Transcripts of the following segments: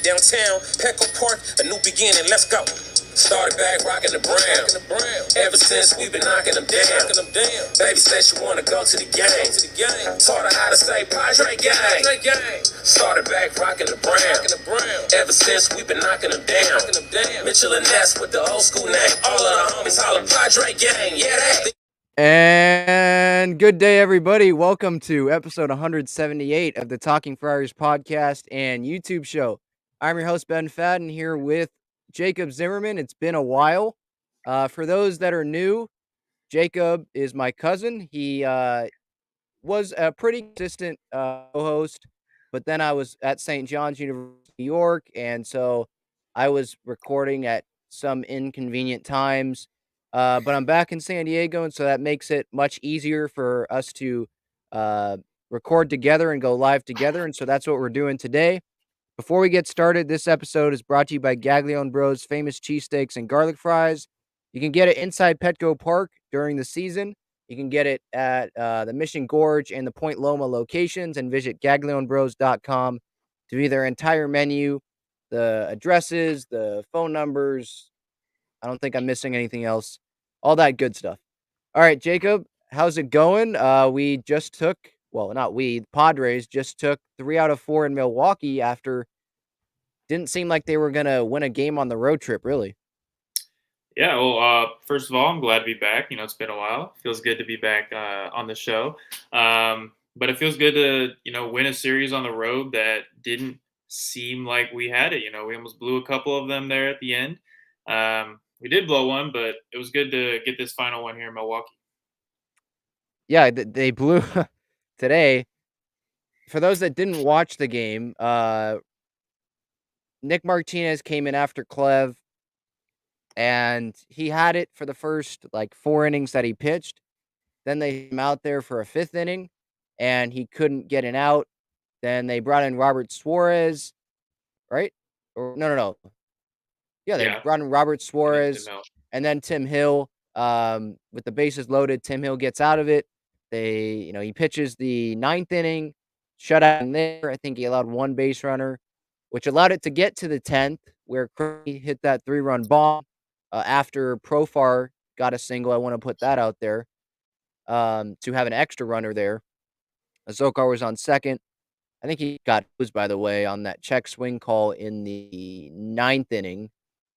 Downtown, Petco Park, a new beginning, let's go. Started back rocking the brown. Ever since we've been knocking them down. Baby said she wanna go to the game. Taught her how to say Padre gang. Started back rocking the brown. Ever since we've been knocking them down. Mitchell and Ness with the old school name. All of the homies holler Padre gang. Yeah, that. And good day, everybody. Welcome to episode 178 of the Talking Friars podcast and YouTube show. I'm your host, Ben Fadden, here with Jacob Zimmermann. It's been a while. For those that are new, Jacob is my cousin. He was a pretty consistent co-host, but then I was at St. John's University, New York, and so I was recording at some inconvenient times. But I'm back in San Diego, and so that makes it much easier for us to record together and go live together, and so that's what we're doing today. Before we get started, this episode is brought to you by GAGLIONE Bros famous cheesesteaks and garlic fries. You can get it inside Petco Park during the season. You can get it at the Mission Gorge and the Point Loma locations, and visit gaglionebros.com to view their entire menu, the addresses, the phone numbers. I don't think I'm missing anything else. All that good stuff. All right, Jacob, how's it going? We just took, well, not we, the Padres just took 3 out of 4 in Milwaukee after didn't seem like they were going to win a game on the road trip, really. Yeah, well, first of all, I'm glad to be back. It's been a while. Feels good to be back on the show. But it feels good to, win a series on the road that didn't seem like we had it. We almost blew a couple of them there at the end. We did blow one, but it was good to get this final one here in Milwaukee. Yeah, they blew today. For those that didn't watch the game, Nick Martinez came in after Clev, and he had it for the first, 4 innings that he pitched. Then they came out there for a 5th inning, and he couldn't get an out. Then they brought in Robert Suarez, right? Or no. Yeah, they brought in Robert Suarez, and then Tim Hill. With the bases loaded, Tim Hill gets out of it. He pitches the 9th inning, shutout in there. I think he allowed 1 base runner, which allowed it to get to the 10th, where Croney hit that 3-run bomb after Profar got a single. I want to put that out there to have an extra runner there. Azokar was on second. I think he got hosed, by the way, on that check swing call in the 9th inning.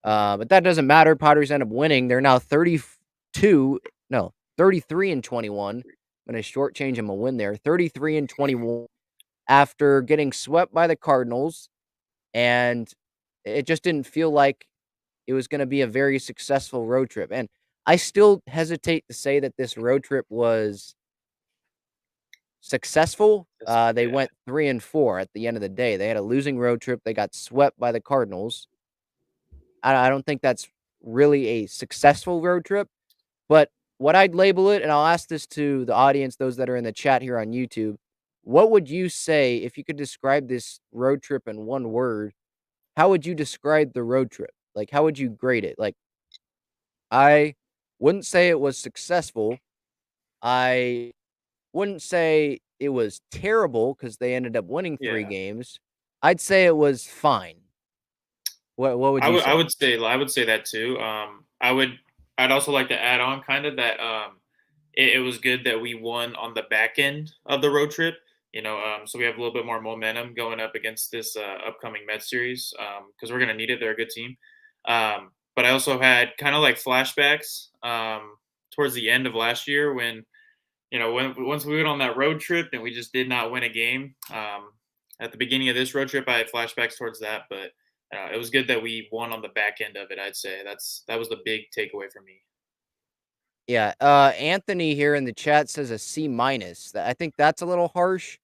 But that doesn't matter. Padres end up winning. They're now 33-21. I'm going to shortchange them a win there. 33-21 after getting swept by the Cardinals. And it just didn't feel like it was going to be a very successful road trip. And I still hesitate to say that this road trip was successful. They went 3-4 at the end of the day. They had a losing road trip. They got swept by the Cardinals. I don't think that's really a successful road trip, but what I'd label it, and I'll ask this to the audience, those that are in the chat here on YouTube, what would you say if you could describe this road trip in one word? How would you describe the road trip? Like, how would you grade it? Like, I wouldn't say it was successful. I wouldn't say it was terrible because they ended up winning 3 games. I'd say it was fine. What would you say? I would say that too. I'd also like to add on kind of that it was good that we won on the back end of the road trip. So we have a little bit more momentum going up against this upcoming Mets series because we're going to need it. They're a good team. But I also had kind of like flashbacks towards the end of last year when once we went on that road trip and we just did not win a game. At the beginning of this road trip, I had flashbacks towards that, but it was good that we won on the back end of it. I'd say that was the big takeaway for me. Yeah, Anthony here in the chat says a C-. I think that's a little harsh.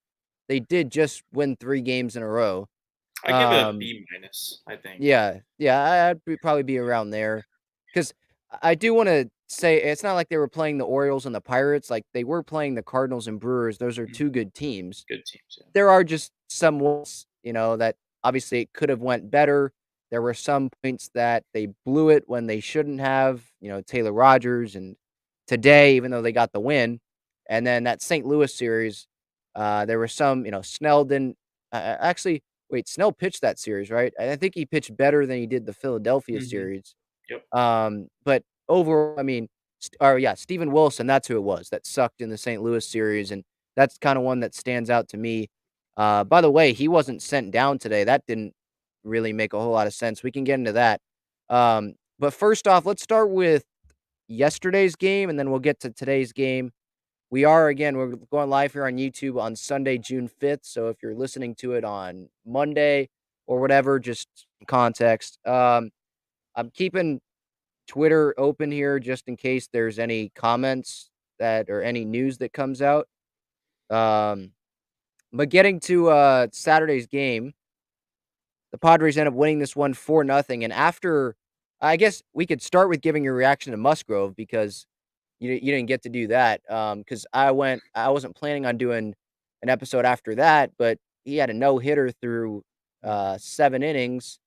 They did just win 3 games in a row. I give it a B-, I think. Yeah, I'd probably be around there because I do want to say it's not like they were playing the Orioles and the Pirates. Like, they were playing the Cardinals and Brewers. Those are 2 good teams. Good teams. Yeah. There are just some ones, that obviously it could have went better. There were some points that they blew it when they shouldn't have. Taylor Rogers and today, even though they got the win, and then that St. Louis series, there were some. Snell didn't actually. wait, Snell pitched that series, right? I think he pitched better than he did the Philadelphia Hmm. series. Yep. But overall, I mean, Steven Wilson, that's who it was that sucked in the St. Louis series, and that's kind of one that stands out to me. By the way, he wasn't sent down today. That didn't really make a whole lot of sense. We can get into that. But first off, let's start with yesterday's game, and then we'll get to today's game. We're going live here on YouTube on Sunday, June 5th. So if you're listening to it on Monday or whatever, just some context. I'm keeping Twitter open here just in case there's any comments that or any news that comes out. Um, but getting to Saturday's game, the Padres end up winning this one 4-0. And after, I guess we could start with giving your reaction to Musgrove because you didn't get to do that. Because I wasn't planning on doing an episode after that, but he had a no hitter through 7 innings,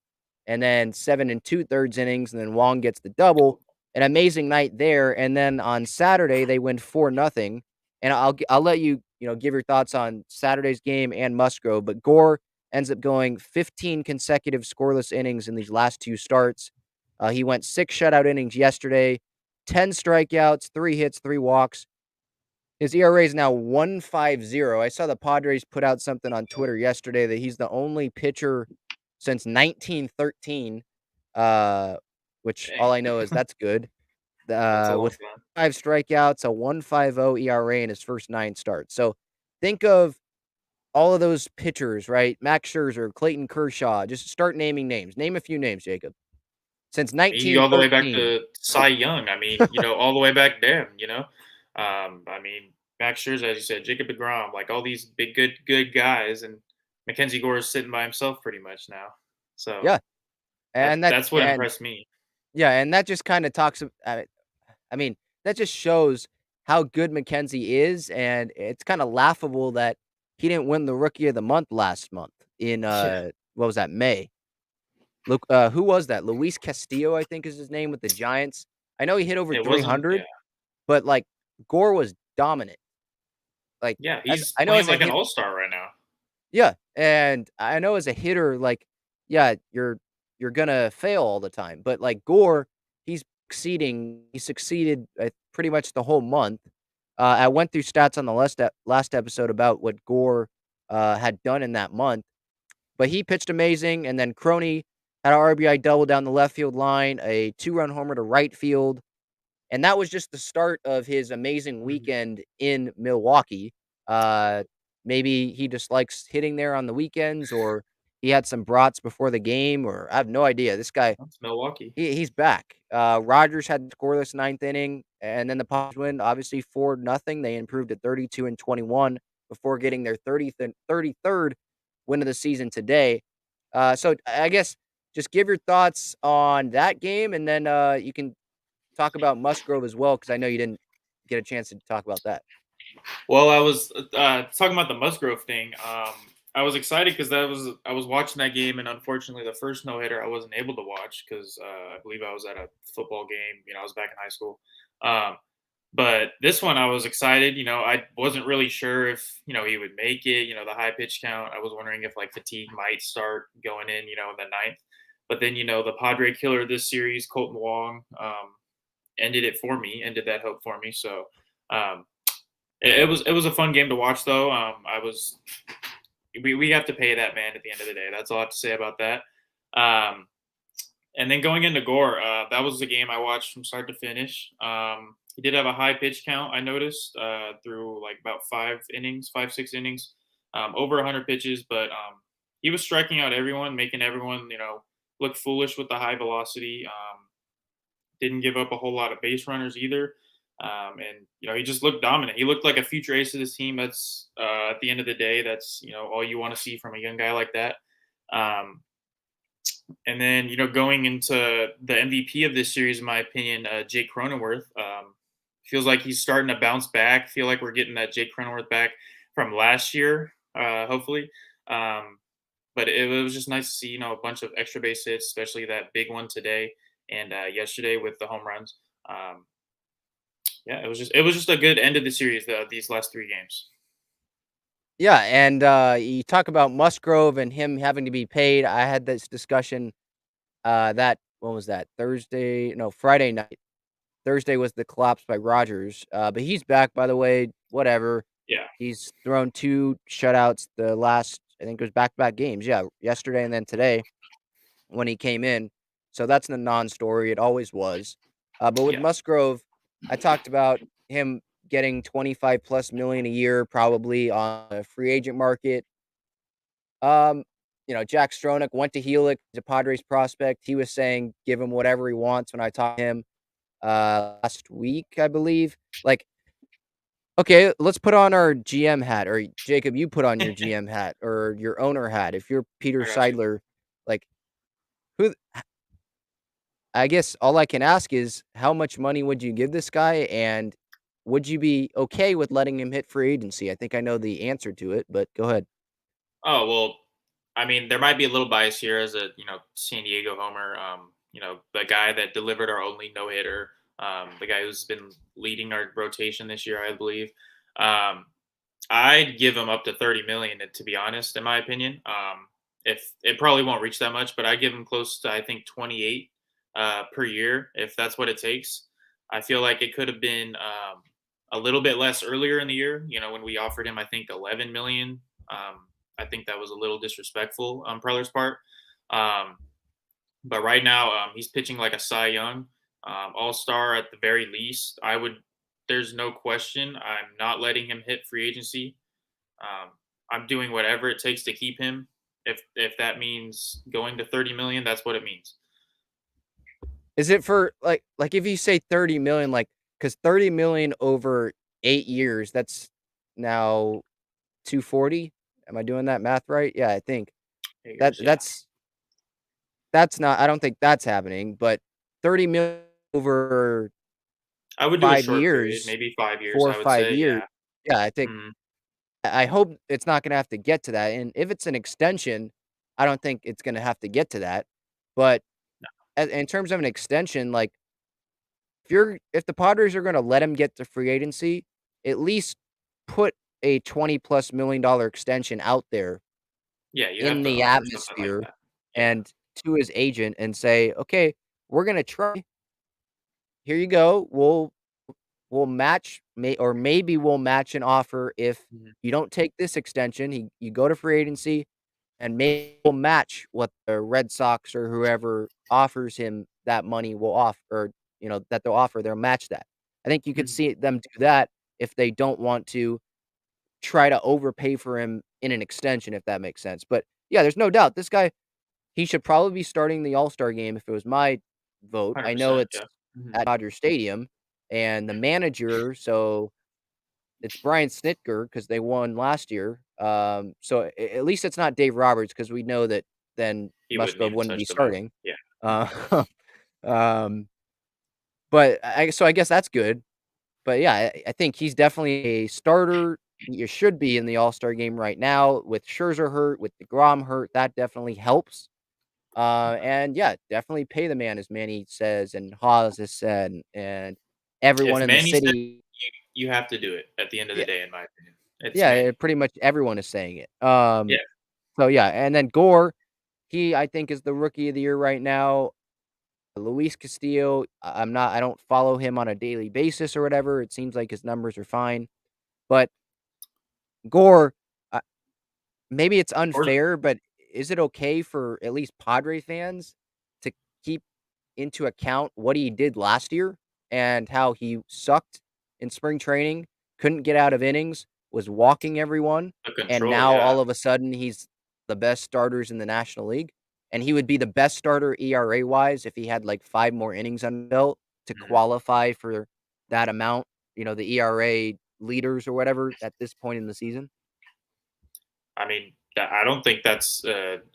and then 7 2/3 innings, and then Wong gets the double. An amazing night there. And then on Saturday they win 4-0. And I'll let you give your thoughts on Saturday's game and Musgrove. But Gore ends up going 15 consecutive scoreless innings in these last 2 starts. He went 6 shutout innings yesterday, 10 strikeouts, 3 hits, 3 walks. His ERA is now 1.50. I saw the Padres put out something on Twitter yesterday that he's the only pitcher since 1913, which all I know is Dang. that's good. That's a long With time. 5 strikeouts, a 1.50 ERA in his first 9 starts. So think of all of those pitchers, right? Max Scherzer, Clayton Kershaw. Just start naming names. Name a few names, Jacob. Since You go all the way back 1913. to Cy Young. I mean, all the way back then. I mean, Max Scherzer, as you said, Jacob deGrom, like all these big, good guys, and MacKenzie Gore is sitting by himself pretty much now. So Yeah. And that's what impressed me. and that just kind of I mean, that just shows how good McKenzie is, and it's kind of laughable that he didn't win the Rookie of the Month last month in Yeah, what was that, May? Look, who was that? Luis Castillo, I think is his name with the Giants. I know he hit over it wasn't. 300, but like Gore was dominant. Like Yeah, as he's I know playing as a like an hit, all-star right now. yeah, and I know as a hitter, like, yeah, you're gonna fail all the time, but like Gore, he's succeeding. He succeeded pretty much the whole month. I went through stats on the last episode about what Gore had done in that month, but he pitched amazing. And then Croney had an RBI double down the left field line, a 2-run homer to right field, and that was just the start of his amazing Mhm. weekend in Milwaukee. Uh, Maybe he just likes hitting there on the weekends, or he had some brats before the game, or I have no idea. This guy, That's Milwaukee. he's back. Rogers had the scoreless 9th inning, and then the Padres win, obviously 4-0. They improved to 32-21 before getting their 33rd win of the season today. So I guess just give your thoughts on that game, and then you can talk about Musgrove as well, because I know you didn't get a chance to talk about that. Well, I was talking about the Musgrove thing. I was excited because I was watching that game, and unfortunately, the first no hitter I wasn't able to watch because I believe I was at a football game. I was back in high school. Um, but this one, I was excited. I wasn't really sure if he would make it. The high pitch count. I was wondering if like fatigue might start going in. In the ninth. But then the Padre killer this series, Colton Wong, ended it for me. Ended that hope for me. So. Um, it was a fun game to watch though. We have to pay that man at the end of the day. That's all I have to say about that. Um, and then going into Gore, that was the game I watched from start to finish. He did have a high pitch count. I noticed through like about 6 innings, over 100 pitches. But he was striking out everyone, making everyone look foolish with the high velocity. Didn't give up a whole lot of base runners either. And he just looked dominant. He looked like a future ace of this team. That's at the end of the day, that's all you want to see from a young guy like that. Um, and then going into the MVP of this series, in my opinion, Jake Cronenworth, feels like he's starting to bounce back. Feel like we're getting that Jake Cronenworth back from last year, hopefully. But it was just nice to see a bunch of extra base hits, especially that big one today and yesterday with the home runs. Yeah, it was just a good end of the series. These last 3 games. Yeah, and you talk about Musgrove and him having to be paid. I had this discussion. That when was that? Thursday? No, Friday night. Thursday was the collapse by Rogers. But he's back, by the way. Whatever. Yeah, He's thrown 2 shutouts the last, I think it was back-to-back games. Yeah, yesterday and then today when he came in. So that's the non-story. It always was. But with yeah. Musgrove, I talked about him getting 25 plus million a year probably on the free agent market. Um, Jack Stronach went to Helix, he's a Padres prospect. He was saying give him whatever he wants when I talked to him last week, I believe. Like, okay, let's put on our GM hat, or Jacob, you put on your GM hat or your owner hat. If you're Peter I got you. Seidler, like who I guess all I can ask is how much money would you give this guy, and would you be okay with letting him hit free agency? I think I know the answer to it, but go ahead. Oh well, I mean, there might be a little bias here as a San Diego homer. The guy that delivered our only no hitter, the guy who's been leading our rotation this year, I believe. Um, I'd give him up to 30 million, to be honest, in my opinion. If it probably won't reach that much, but I give him close to, I think, 28 per year if that's what it takes. I feel like it could have been a little bit less earlier in the year. When we offered him, I think 11 million. I think that was a little disrespectful on Preller's part. Um, but right now, he's pitching like a Cy Young, All Star at the very least. I would. There's no question. I'm not letting him hit free agency. Um, I'm doing whatever it takes to keep him. If that means going to 30 million, that's what it means. Is it for like if you say 30 million, like because 30 million over 8 years, that's now 240. Am I doing that math right? Yeah, I think that Figures, yeah. that's not. I don't think that's happening. But 30 million over I would do a five short period, years, maybe 5 years. four or I would 5 years. say, Yeah, I think yeah. I hope it's not gonna have to get to that, and if it's an extension, I don't think it's gonna have to get to that, but in terms of an extension, like, if the Padres are gonna let him get to free agency, at least put a 20 plus $1 million extension out there Yeah, you have in to the offer something like atmosphere that. Yeah. and to his agent and say, "Okay, we're gonna try. Here you go. We'll match or maybe we'll match an offer if Mhm. you don't take this extension, you go to free agency, and maybe we'll match what the Red Sox or whoever offers him that money will offer, or, that they'll offer, they'll match that." I think you could Mhm. see them do that if they don't want to try to overpay for him in an extension, if that makes sense. But, yeah, there's no doubt this guy, he should probably be starting the All-Star game if it was my vote. I know 100%. it's Yeah. Mhm. at Dodger Stadium, and the manager, so it's Brian Snitker because they won last year. So at least it's not Dave Roberts because we know that then He wouldn't Musgrove even wouldn't touch be the mound. starting. Yeah. Uh, um, but I guess that's good. But yeah, I think he's definitely a starter. You should be in the All Star game right now with Scherzer hurt, with Degrom hurt. That definitely helps. And yeah, definitely pay the man, as Manny says, and Haas has said, and everyone If in the Manny said city. you have to do it at the end of the Yeah, day, in my opinion. It's yeah, Manny. pretty much everyone is saying it. Yeah. So yeah, and then Gore, he I think is the rookie of the year right now. Luis Castillo, I don't follow him on a daily basis or whatever. It seems like his numbers are fine, but Gore, maybe it's Or unfair, but is it okay for at least Padre fans to keep into account what he did last year and how he sucked in spring training, couldn't get out of innings, was walking everyone, the and control, now yeah. all of a sudden he's the best starters in the National League, and he would be the best starter ERA wise if he had like 5 more innings under the belt to Mhm. qualify for that amount, the ERA leaders or whatever at this point in the season. I mean, I don't think that's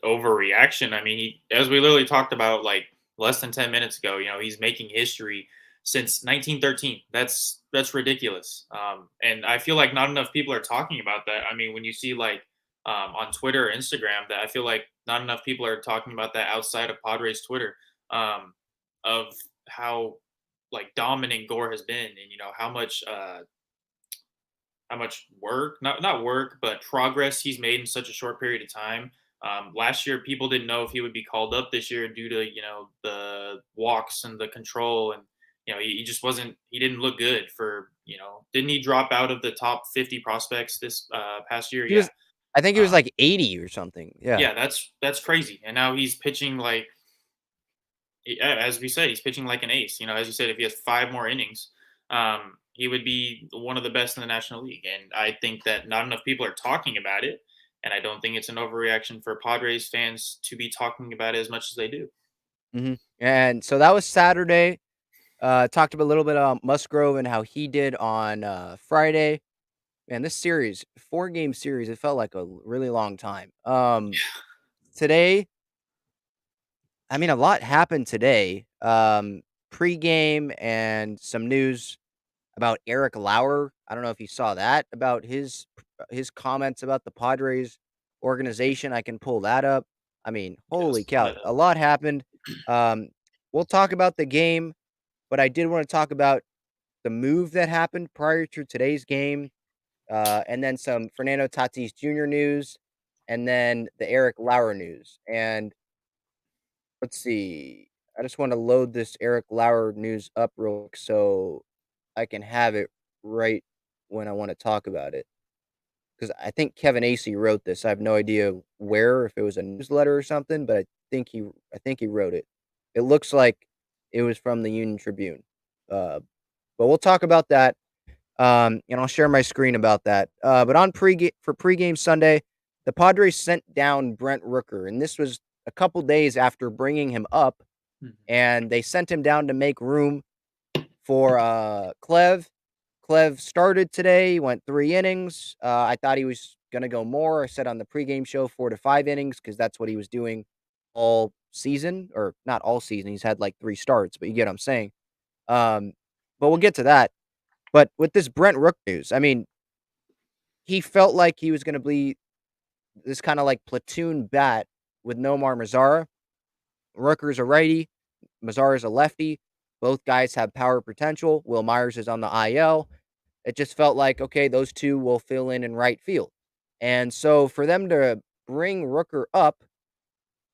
overreaction. I mean, as we literally talked about like less than 10 minutes ago, he's making history since 1913. That's ridiculous. And I feel like not enough people are talking about that. I mean, when you see like on Twitter or Instagram, that I feel like not enough people are talking about that outside of Padres Twitter, um, of how like dominant Gore has been, and how much work, not work, but progress he's made in such a short period of time. Last year, people didn't know if he would be called up this year due to the walks and the control, and he just wasn't. He didn't look good for Didn't he drop out of the top 50 prospects this past year? He Yeah. was I think he was Um, like 80 or something. Yeah. yeah, that's crazy. And now he's pitching like, as we said, he's pitching like an ace. As you said, if he has 5 more innings, he would be one of the best in the National League. And I think that not enough people are talking about it. And I don't think it's an overreaction for Padres fans to be talking about it as much as they do. And so that was Saturday. Talked a little bit about Musgrove and how he did on Friday. Man, this series, 4-game series, it felt like a really long time. Today, I mean, a lot happened today. Pregame and some news about Eric Lauer. I don't know if you saw that about his comments about the Padres organization. I can pull that up. I mean, holy Yes, pull cow, that up. a lot happened. Um, we'll talk about the game, but I did want to talk about the move that happened prior to today's game, and then some Fernando Tatis Jr. news, and then the Eric Lauer news. And let's see, I just want to load this Eric Lauer news up real quick so I can have it right when I want to talk about it. Because I think Kevin Acee wrote this. I have no idea where, if it was a newsletter or something, but I think he wrote it. It looks like it was from the Union Tribune. But we'll talk about that. And I'll share my screen about that. But on pregame Sunday, the Padres sent down Brent Rooker, and this was a couple days after bringing him up, Mhm. and they sent him down to make room for Clev. Clev started today. He went 3 innings. I thought he was gonna go more. I said on the pregame show 4 to 5 innings because that's what he was doing all season, or not all season. He's had like 3 starts, but you get what I'm saying. Um, but we'll get to that. But with this Brent Rook news, I mean, he felt like he was gonna be this kinda like platoon bat with Nomar Mazara. Rooker's a righty, Mazara's a lefty. Both guys have power potential. Will Myers is on the IL. It just felt like, okay, those two will fill in right field. And so for them to bring Rooker up,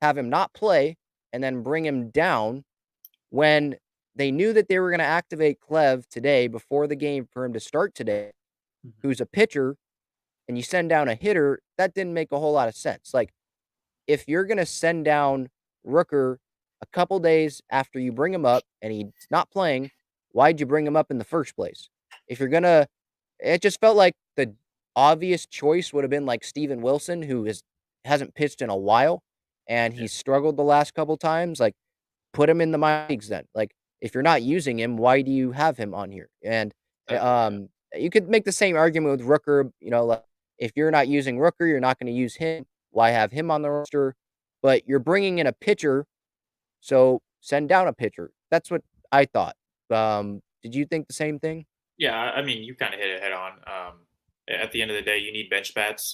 have him not play, and then bring him down when they knew that they were going to activate Clev today before the game for him to start today, Mhm. who's a pitcher, and you send down a hitter, that didn't make a whole lot of sense. Like, if you're going to send down Rooker a couple days after you bring him up and he's not playing, why'd you bring him up in the first place? If you're going to, it just felt like the obvious choice would have been like Steven Wilson, who hasn't pitched in a while and Yeah, he's struggled the last couple times. Like, put him in the minor leagues then. Like, if you're not using him, why do you have him on here? And exactly. Yeah. you could make the same argument with Rooker. Like, if you're not using Rooker, you're not going to use him. Why have him on the roster? But you're bringing in a pitcher, so send down a pitcher. That's what I thought. Did you think the same thing? Yeah, I mean, you kind of hit it head on. At the end of the day, you need bench bats,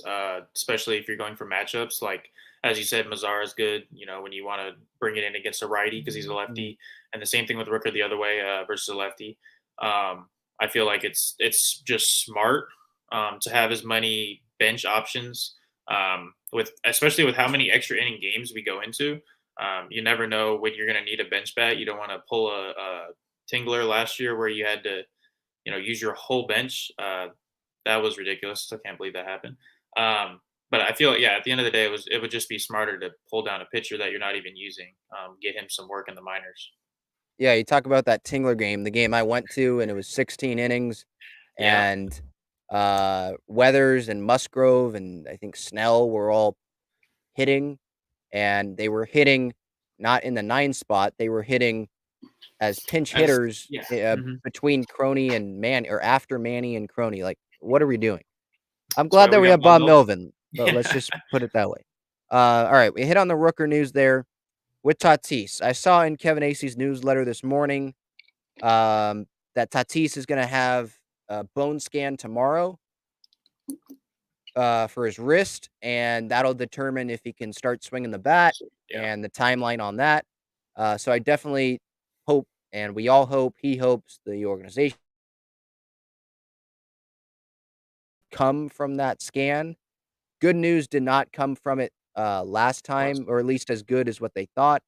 especially if you're going for matchups. Like as you said, Mazar is good. When you want to bring it in against a righty because he's a Mhm. lefty, and the same thing with Rooker the other way versus a lefty. I feel like it's just smart to have as many bench options. With especially with how many extra inning games we go into, you never know when you're going to need a bench bat. You don't want to pull a Tingler last year where you had to use your whole bench. That was ridiculous. I can't believe that happened. But I feel, yeah, at the end of the day, it would just be smarter to pull down a pitcher that you're not even using, get him some work in the minors. Yeah, you talk about that Tingler game, the game I went to, and it was 16 innings, Yeah, and Weathers and Musgrove and I think Snell were all hitting, and they were hitting not in the 9 spot, they were hitting as pinch as hitters, yeah, hmm between Croney and or after Manny and Croney. Like, what are we doing? I'm that's glad why that we we got have Bob Bob Melvin. Melvin, but let's Yeah, just put it that way. All right, we hit on the Rooker news there with Tatis. I saw in Kevin Acee's newsletter this morning, that Tatis is gonna have a bone scan tomorrow, for his wrist, and that'll determine if he can start swinging the bat yeah. and the timeline on that. So I definitely hope, and we all hope, he hopes, the organization come from that scan. Good news did not come from it last time, or at least as good as what they thought.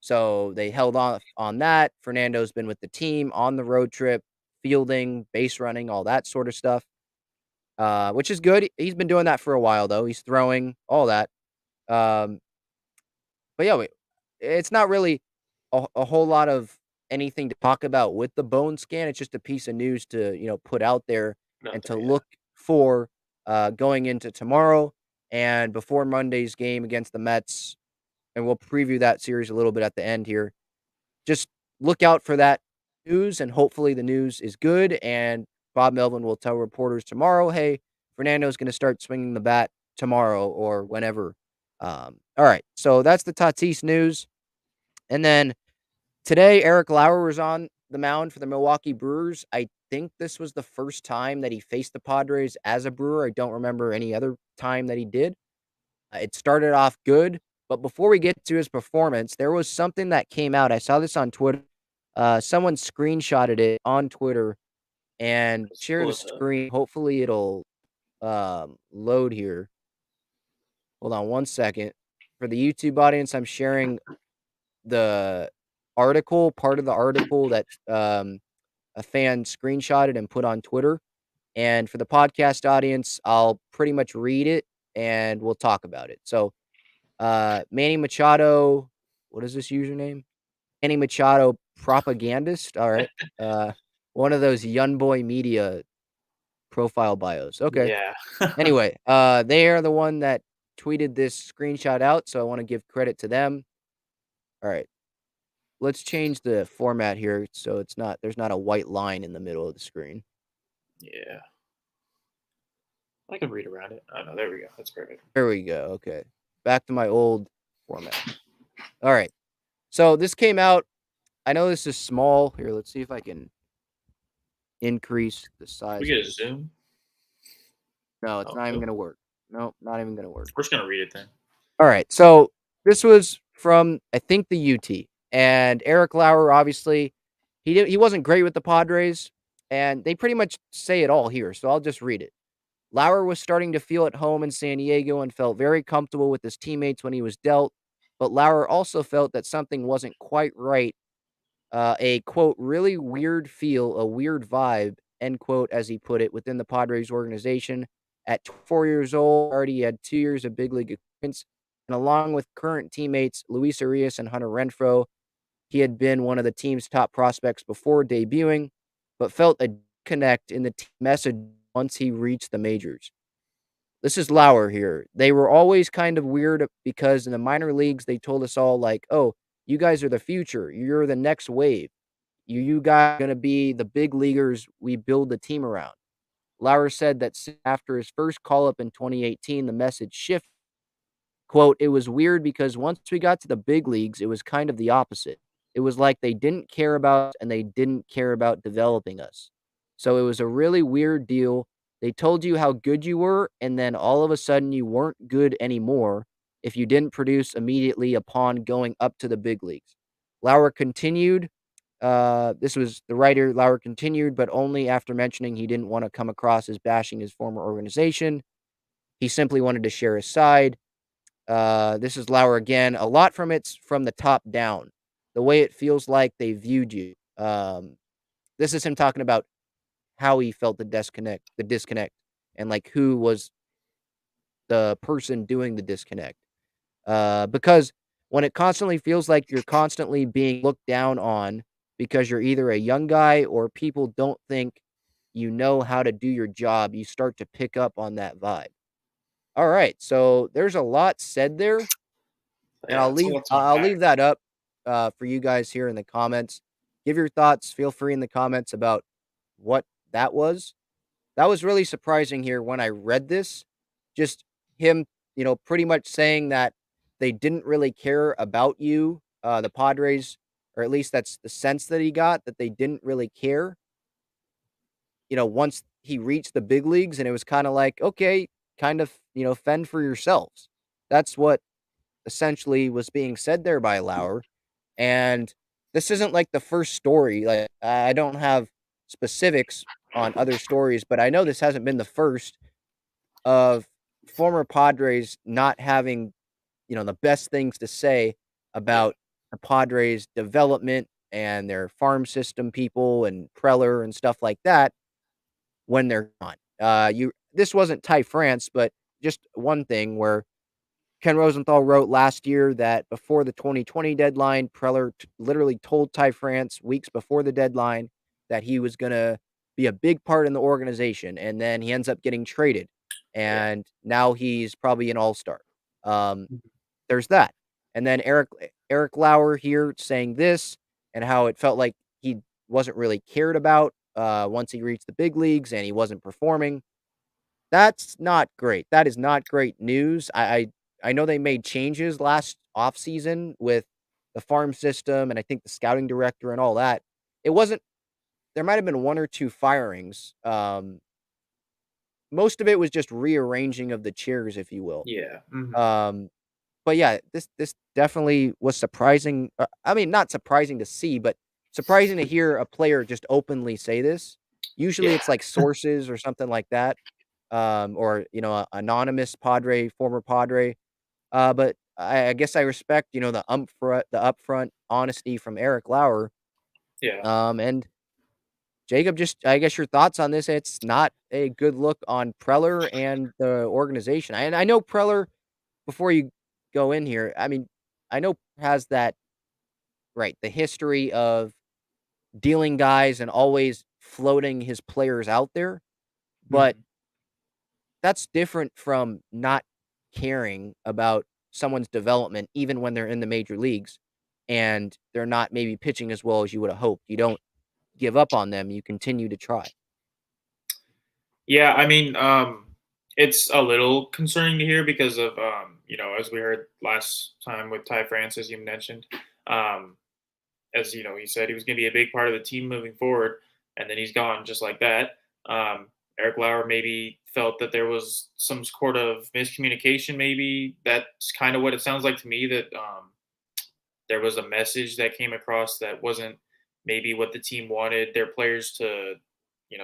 So they held off on that. Fernando's been with the team on the road trip, fielding, base running, all that sort of stuff, which is good. He's been doing that for a while, though. He's throwing, all that. Um, but yeah, it's not really a whole lot of anything to talk about with the bone scan. It's just a piece of news to put out there and to look for going into tomorrow and before Monday's game against the Mets. And we'll preview that series a little bit at the end here. Just look out for that news, and hopefully the news is good. And Bob Melvin will tell reporters tomorrow, hey, Fernando's going to start swinging the bat tomorrow or whenever. All right, so that's the Tatis news. And then today, Eric Lauer was on the mound for the Milwaukee Brewers. I think this was the first time that he faced the Padres as a Brewer. I don't remember any other time that he did. It started off good, but before we get to his performance, there was something that came out. I saw this on Twitter. Someone screenshotted it on Twitter and shared a screen. Hopefully it'll load here. Hold on one second. For the YouTube audience, I'm sharing the article, part of the article that a fan screenshotted and put on Twitter. And for the podcast audience, I'll pretty much read it and we'll talk about it. So Manny Machado, what is this username? Manny Machado propagandist. All right. One of those Young Boy Media profile bios. Okay. Yeah. Anyway, they are the one that tweeted this screenshot out, so I want to give credit to them. All right. Let's change the format here so there's not a white line in the middle of the screen. Yeah. I can read around it. Oh, no, there we go. That's perfect. There we go. Okay. Back to my old format. All right. So this came out. I know this is small. Here, let's see if I can increase the size. We get a zoom? No, it's not even going to work. Nope, not even going to work. We're just going to read it then. All right. So this was from, I think, the UT. And Eric Lauer, obviously, he wasn't great with the Padres. And they pretty much say it all here. So I'll just read it. Lauer was starting to feel at home in San Diego and felt very comfortable with his teammates when he was dealt. But Lauer also felt that something wasn't quite right. A, quote, really weird feel, a weird vibe, end quote, as he put it, within the Padres organization. At 24 years old, already had 2 years of big league experience. And along with current teammates Luis Arias and Hunter Renfroe, he had been one of the team's top prospects before debuting, but felt a disconnect in the team message once he reached the majors. This is Lauer here. They were always kind of weird because in the minor leagues, they told us all like, oh, you guys are the future. You're the next wave. You guys are going to be the big leaguers we build the team around. Lauer said that after his first call-up in 2018, the message shifted. Quote, it was weird because once we got to the big leagues, it was kind of the opposite. It was like they didn't care about us and they didn't care about developing us. So it was a really weird deal. They told you how good you were, and then all of a sudden you weren't good anymore if you didn't produce immediately upon going up to the big leagues. Lauer continued. This was the writer. Lauer continued, but only after mentioning he didn't want to come across as bashing his former organization. He simply wanted to share his side. This is Lauer again. A lot from it's from the top down. The way it feels like they viewed you. This is him talking about how he felt the disconnect, and like who was the person doing the disconnect. Because when it constantly feels like you're constantly being looked down on because you're either a young guy or people don't think you know how to do your job, you start to pick up on that vibe. All right, so there's a lot said there, and I'll leave that up for you guys here in the comments. Give your thoughts. Feel free in the comments about what that was. That was really surprising here when I read this. Just him, pretty much saying that they didn't really care about you, the Padres, or at least that's the sense that he got, that they didn't really care. Once he reached the big leagues, and it was kind of like, okay, kind of, fend for yourselves. That's what essentially was being said there by Lauer. And this isn't like the first story. Like, I don't have specifics, on other stories, but I know this hasn't been the first of former Padres not having, the best things to say Yeah. about the Padres' development and their farm system people and Preller and stuff like that when they're gone. This wasn't Ty France, but just one thing where Ken Rosenthal wrote last year that before the 2020 deadline, Preller literally told Ty France weeks before the deadline that he was going to be a big part in the organization, and then he ends up getting traded, Yeah. and now he's probably an all-star. Um, Mhm. there's that. And then Eric Lauer here saying this and how it felt like he wasn't really cared about once he reached the big leagues and he wasn't performing. That's not great. That is not great news. I know they made changes last offseason with the farm system and I think the scouting director and all that. It wasn't there might have been one or two firings. Most of it was just rearranging of the chairs, if you will. Yeah. Mhm. Um, but yeah, this definitely was surprising. I mean, not surprising to see, but surprising to hear a player just openly say this. Usually, Yeah. it's like sources or something like that, or a anonymous Padre, former Padre. But I guess I respect the upfront honesty from Eric Lauer. Yeah. And Jacob, just I guess your thoughts on this. It's not a good look on Preller and the organization. And I know Preller, before you go in here, I mean, I know has that right, the history of dealing guys and always floating his players out there, but Mhm. that's different from not caring about someone's development even when they're in the major leagues and they're not maybe pitching as well as you would have hoped. You don't give up on them, you continue to try. Yeah, I mean, it's a little concerning to hear because of, as we heard last time with Ty France, as you mentioned, um, as you know, he said he was going to be a big part of the team moving forward, and then he's gone just like that. Um, Eric Lauer maybe felt that there was some sort of miscommunication. Maybe that's kind of what it sounds like to me. That there was a message that came across that wasn't maybe what the team wanted their players to,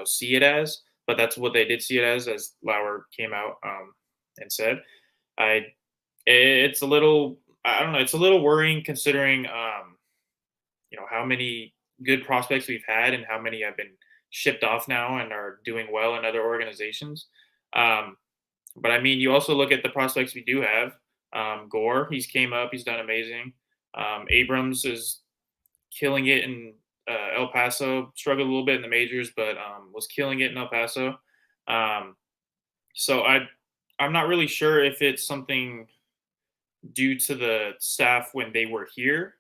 see it as. But that's what they did see it as Lauer came out and said. I, it's a little, I don't know, it's a little worrying considering, how many good prospects we've had and how many have been shipped off now and are doing well in other organizations. Um, but I mean, you also look at the prospects we do have. Gore, he's came up, he's done amazing. Abrams is killing it in El Paso. Struggled a little bit in the majors, but was killing it in El Paso. Um, so I'm not really sure if it's something due to the staff when they were here.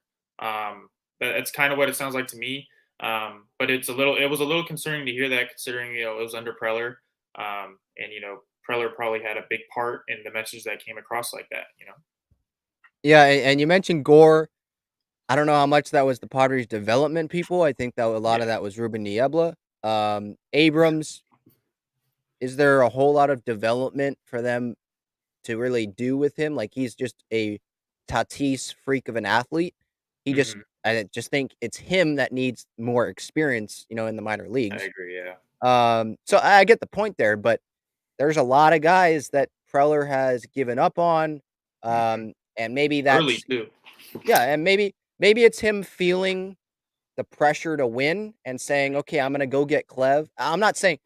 That's kind of what it sounds like to me. But it was a little concerning to hear that, considering it was under Preller, and Preller probably had a big part in the message that came across like that. Yeah, and you mentioned Gore. I don't know how much that was the Padres development people. I think that a lot of Yeah. that was Ruben Niebla. Abrams, is there a whole lot of development for them to really do with him? Like, he's just a Tatis freak of an athlete. Hmm. I just think it's him that needs more experience, in the minor I leagues. agree. Yeah. So I get the point there, but there's a lot of guys that Preller has given up on. Hmm. And maybe Early that's, too. yeah, and maybe it's him feeling the pressure to win and saying, "Okay, I'm gonna go get Clev." I'm not saying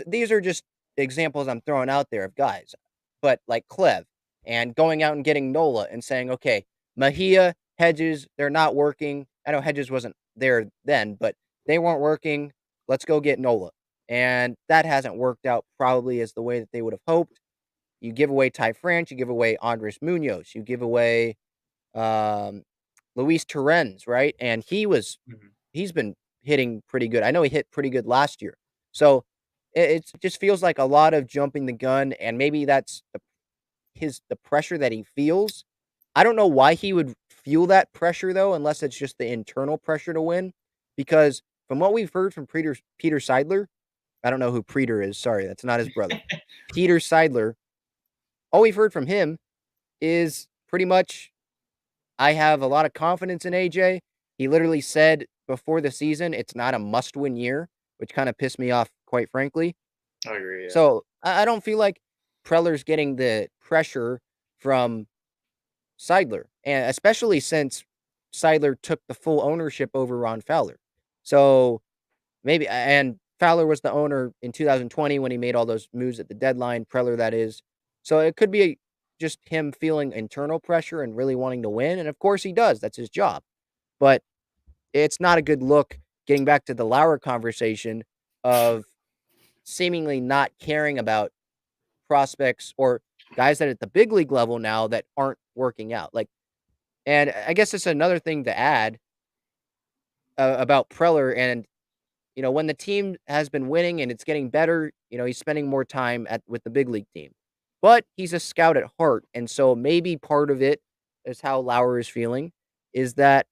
these are just examples I'm throwing out there of guys, but like Clev and going out and getting Nola and saying, "Okay, Mejia, Hedges, they're not working." I know Hedges wasn't there then, but they weren't working. Let's go get Nola. And that hasn't worked out probably as the way that they would have hoped. You give away Ty France, you give away Andres Munoz, you give away um, Luis Torrens, right? And Hmm. he's been hitting pretty good. I know he hit pretty good last year. So it just feels like a lot of jumping the gun, and maybe that's the pressure that he feels. I don't know why he would feel that pressure though, unless it's just the internal pressure to win. Because from what we've heard from Peter Seidler, I don't know who Preter is. Sorry, that's not his brother. Peter Seidler. All we've heard from him is pretty much I have a lot of confidence in AJ. He literally said before the season, it's not a must-win year, which kind of pissed me off, quite frankly. I agree. Yeah. So I don't feel like Preller's getting the pressure from Seidler, and especially since Seidler took the full ownership over Ron Fowler. So maybe, and Fowler was the owner in 2020 when he made all those moves at the deadline, Preller that is. So it could be just him feeling internal pressure and really wanting to win. And of course he does. That's his job. But it's not a good look, getting back to the Lauer conversation, of seemingly not caring about prospects or guys that at the big league level now that aren't working out. Like, and I guess it's another thing to add about Preller. And when the team has been winning and it's getting better, he's spending more time with the big league team. But he's a scout at heart, and so maybe part of it is how Lauer is feeling, is that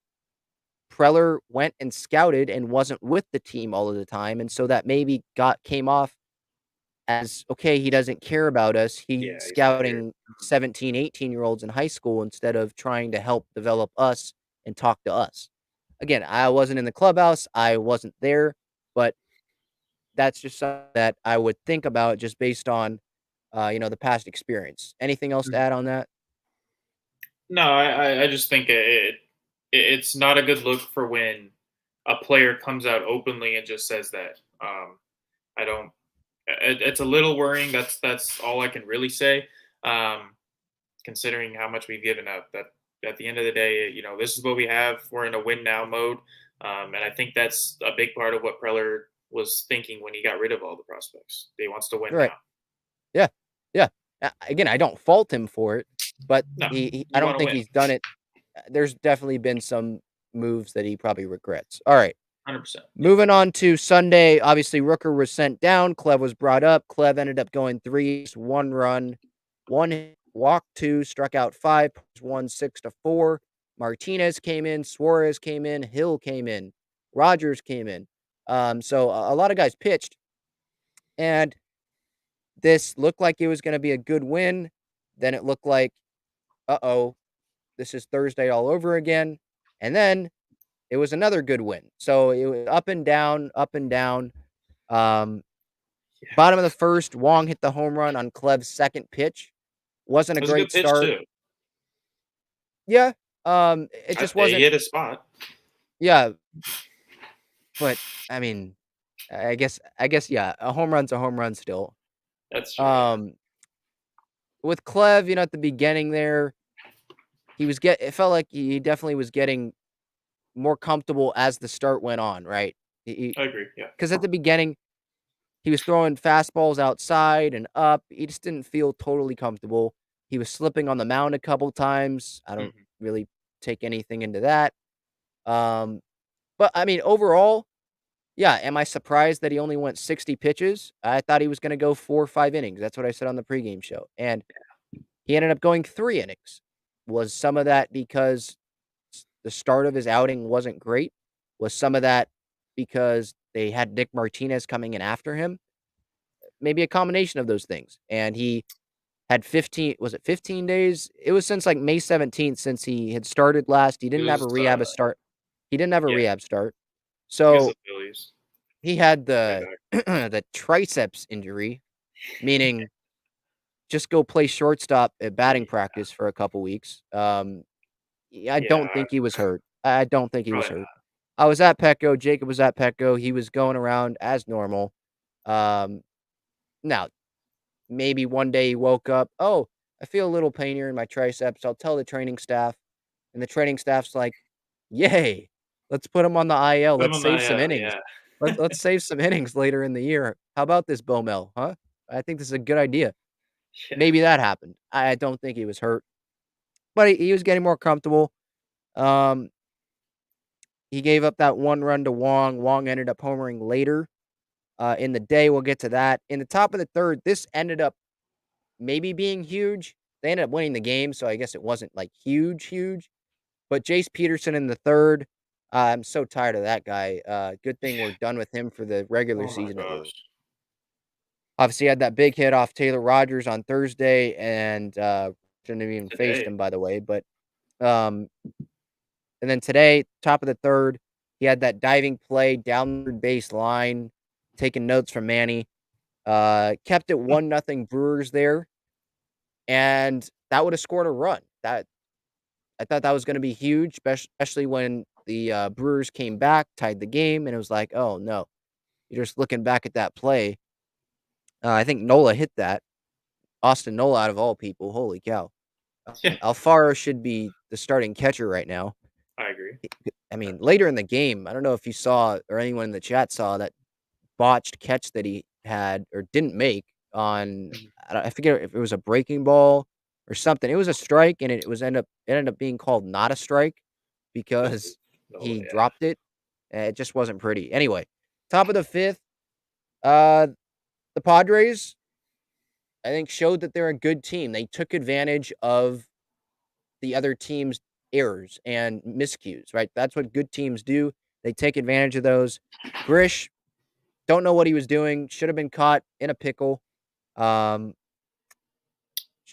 Preller went and scouted and wasn't with the team all of the time, and so that maybe came off as, okay, he doesn't care about us. He's Yeah, he's scouting 17, 18-year-olds in high school instead of trying to help develop us and talk to us. Again, I wasn't in the clubhouse. I wasn't there, but that's just something that I would think about just based on, the past experience. Anything else to add on that? No, I just think it's not a good look for when a player comes out openly and just says that. I don't. It's a little worrying. That's all I can really say. Considering how much we've given up, that at the end of the day, this is what we have. We're in a win now mode, and I think that's a big part of what Preller was thinking when he got rid of all the prospects. He wants to win Right. now. Yeah. Yeah. Again, I don't fault him for it, but No, I don't think win. he's done it. There's definitely been some moves that he probably regrets. All right. 100%. Moving on to Sunday, obviously Rooker was sent down. Clev was brought up. Clev ended up going 3, 1 run, 1 hit, walked 2, struck out 5, 1 6-4. Martinez came in, Suarez came in, Hill came in, Rogers came in. So a lot of guys pitched, and this looked like it was going to be a good win. Then it looked like, this is Thursday all over again. And then it was another good win. So it was up and down, up and down. Bottom of the first, Wong hit the home run on Clev's second pitch. Wasn't a great pitch start. too. Yeah. It just wasn't. He hit a spot. Yeah. But I mean, I guess, yeah, a home run's a home run still. That's true. With Clev, at the beginning there, it felt like he definitely was getting more comfortable as the start went on, right? I agree. Yeah. Because at the beginning, he was throwing fastballs outside and up. He just didn't feel totally comfortable. He was slipping on the mound a couple times. I don't really take anything into that. But I mean, overall, yeah. Am I surprised that he only went 60 pitches? I thought he was going to go 4 or 5 innings. That's what I said on the pregame show. And he ended up going 3 innings. Was some of that because the start of his outing wasn't great? Was some of that because they had Nick Martinez coming in after him? Maybe a combination of those things. And he had 15 days? It was since like May 17th since he had started last. He didn't have a rehab start. He didn't have a rehab start. So he had the the triceps injury, meaning just go play shortstop at batting practice for a couple weeks. I don't think he was hurt. I don't think he was hurt. Not. I was at Petco. Jacob was at Petco. He was going around as normal. Now, maybe one day he woke up, oh, I feel a little pain here in my triceps. I'll tell the training staff. And the training staff's like, yay, let's put him on the IL. Let's save some innings. Yeah. Let's save some innings later in the year. How about this, Bomel? Huh? I think this is a good idea. Yeah. Maybe that happened. I don't think he was hurt. But he was getting more comfortable. He gave up that 1 run to Wong. Wong ended up homering later in the day. We'll get to that. In the top of the third, this ended up maybe being huge. They ended up winning the game, so I guess it wasn't like huge. But Jace Peterson in the third, I'm so tired of that guy. Good thing we're done with him for the regular season at least. Obviously, had that big hit off Taylor Rogers on Thursday, and shouldn't have even faced him, by the way. But and then today, top of the third, he had that diving play down the third base line. taking notes from Manny. Kept it 1-0 Brewers there, and that would have scored a run. I thought that was going to be huge, especially when the Brewers came back, tied the game, and it was like, oh no. You're just looking back at that play. I think Nola hit that. Austin Nola, out of all people. Holy cow. Yeah, Alfaro should be the starting catcher right now. I agree. I mean, later in the game, I don't know if you saw or anyone in the chat saw that botched catch that he had or didn't make on, I forget if it was a breaking ball or something. It was a strike, and it ended up being called not a strike because Nola, he yeah. dropped it. It just wasn't pretty. Anyway, top of the fifth, the Padres, I think, showed that they're a good team. They took advantage of the other team's errors and miscues, right? That's what good teams do. They take advantage of those. Grish, don't know what he was doing. Should have been caught in a pickle. Bad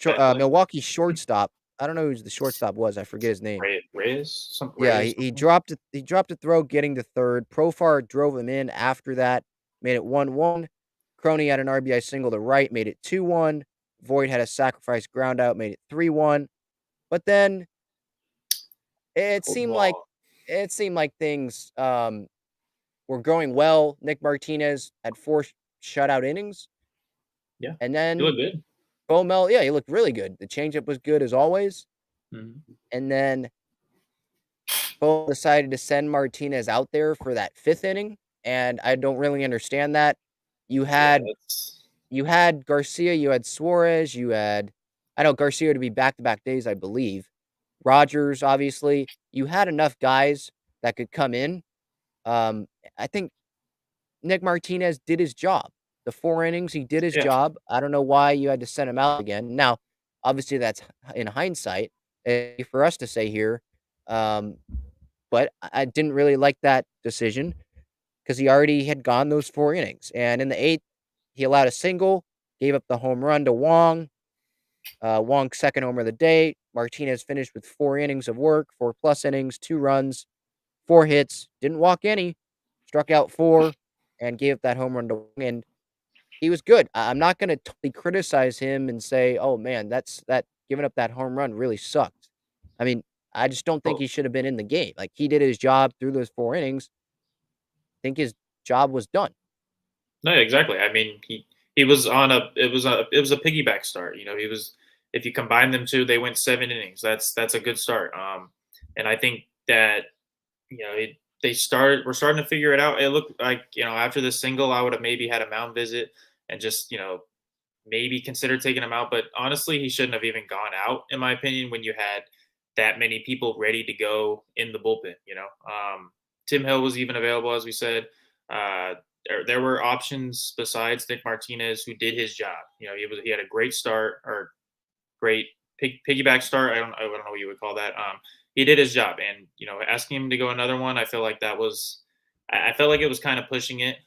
play. Milwaukee shortstop. I don't know who the shortstop was. I forget his name. Reyes. Yeah, he dropped it. He dropped a throw getting to third. Profar drove him in after that, made it 1-1. Croney had an RBI single to right, made it 2-1. Voit had a sacrifice ground out, made it 3-1. But then it seemed like things were going well. Nick Martinez had 4 shutout innings. Yeah, And he then looked good. Bomel, yeah, he looked really good. The changeup was good as always. Mhm. And then Bo decided to send Martinez out there for that 5th inning, and I don't really understand that. You had Garcia, you had Suarez, I know Garcia to be back-to-back days, I believe. Rogers, obviously. You had enough guys that could come in. I think Nick Martinez did his job. The 4 innings, he did his job. I don't know why you had to send him out again. Now, obviously, that's in hindsight for us to say here. But I didn't really like that decision because he already had gone those 4 innings. And in the 8th, he allowed a single, gave up the home run to Wong. Wong's second homer of the day. Martinez finished with 4 innings of work, 4+ innings, 2 runs, 4 hits, didn't walk any, struck out 4, and gave up that home run to Wong. And he was good. I'm not going to totally criticize him and say, oh man, that giving up that home run really sucked. I mean, I just don't think he should have been in the game. Like, he did his job through those 4 innings. I think his job was done. No, exactly. I mean, he was on it was a piggyback start. You know, he was, if you combine them two, they went 7 innings. That's a good start. And I think that, you know, we're starting to figure it out. It looked like, you know, after the single, I would have maybe had a mound visit and just, you know, maybe consider taking him out. But honestly, he shouldn't have even gone out, in my opinion, when you had that many people ready to go in the bullpen. You know, Tim Hill was even available, as we said. There were options besides Nick Martinez who did his job. You know, he had a great start, or great piggyback start. I don't know what you would call that. He did his job, and you know, asking him to go another one, I feel like I felt like it was kind of pushing it.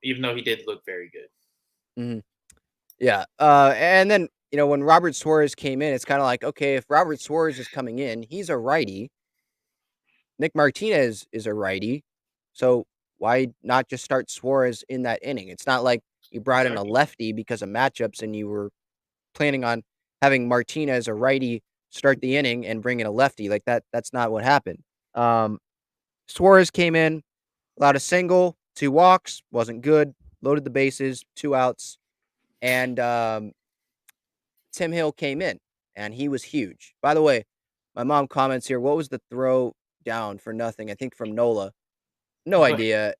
Even though he did look very good. Mm-hmm. Yeah. And then, you know, when Robert Suarez came in, it's kind of like, okay, if Robert Suarez is coming in, he's a righty. Nick Martinez is a righty. So why not just start Suarez in that inning? It's not like you brought in a lefty because of matchups and you were planning on having Martinez, a righty, start the inning and bring in a lefty. Like that's not what happened. Suarez came in, allowed a single, 2 walks, wasn't good, loaded the bases, 2 outs. And Tim Hill came in, and he was huge. By the way, my mom comments here, what was the throw down for nothing? I think from Nola. No idea.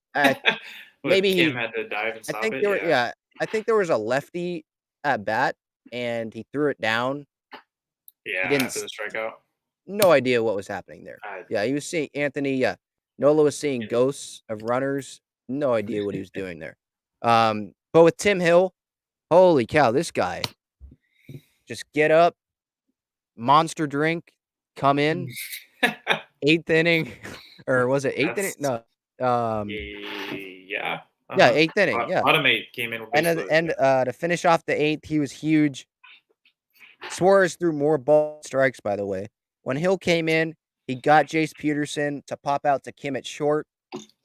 Maybe Kim had to dive and I stop think it. Yeah. I think there was a lefty at bat, and he threw it down. Yeah, He didn't. after the strikeout. No idea what was happening there. Yeah, he was seeing Anthony. Yeah, Nola was seeing ghosts of runners. No idea what he was doing there. But with Tim Hill, holy cow, this guy just get up, monster drink, come in, 8th inning, or was it 8th inning? No, yeah. yeah, 8th inning. Yeah, bottom 8 came in with and to finish off the 8th, he was huge. Suarez threw more ball strikes, by the way. When Hill came in, he got Jace Peterson to pop out to Kim at short,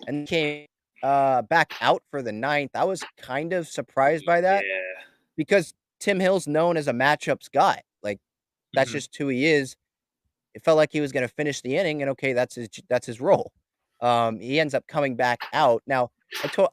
and came back out for the ninth, I was kind of surprised by that Yeah. because Tim Hill's known as a matchups guy. Like, that's Mhm. just who he is. It felt like he was gonna finish the inning, and okay, that's his role. He ends up coming back out. Now,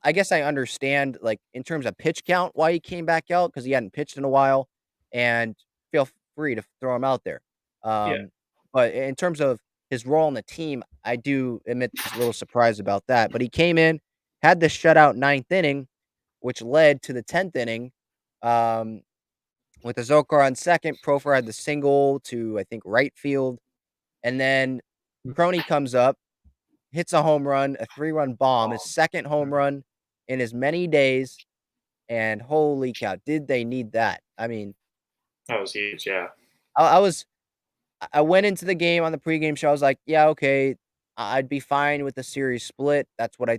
I guess I understand, like, in terms of pitch count, why he came back out because he hadn't pitched in a while, and feel free to throw him out there. Yeah. But in terms of his role on the team, I do admit I was a little surprised about that. But he came in, had the shutout ninth inning, which led to the 10th inning. Um, with Azokar on second, Profar had the single to, I think, right field. And then Croney comes up, hits a home run, a 3-run bomb, his second home Mhm. run in as many days, and holy cow, did they need that. I mean, That was huge. Yeah. I was I went into the game on the pregame show, I was like, "Yeah, okay, I'd be fine with the series split." That's what I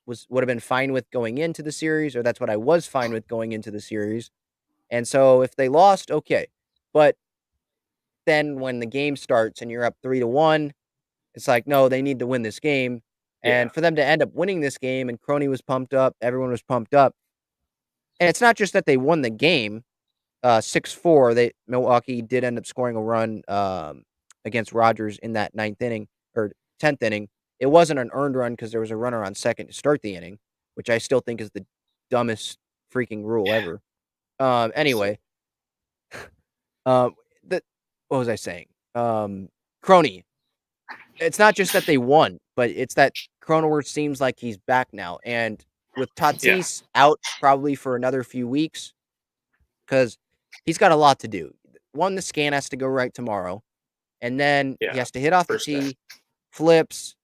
would have been fine with going into the series, or that's what I was fine with going into the series, and so if they lost, okay. But then when the game starts and you're up 3-1, it's like, no, they need to win this game. Yeah. And for them to end up winning this game and Croney was pumped up, everyone was pumped up. And it's not just that they won the game, 6-4. Milwaukee did end up scoring a run against Rogers in that ninth inning or 10th inning. It wasn't an earned run because there was a runner on second to start the inning, which I still think is the dumbest freaking rule ever. So, Anyway, um, the what was I saying? Croney. It's not just that they won, but it's that Cronenworth seems like he's back now, and with yeah. Tatis out probably for another few weeks, because he's got a lot to do. One, the scan has to go right tomorrow, and then he Yeah. has to hit off the First day. tee, flips,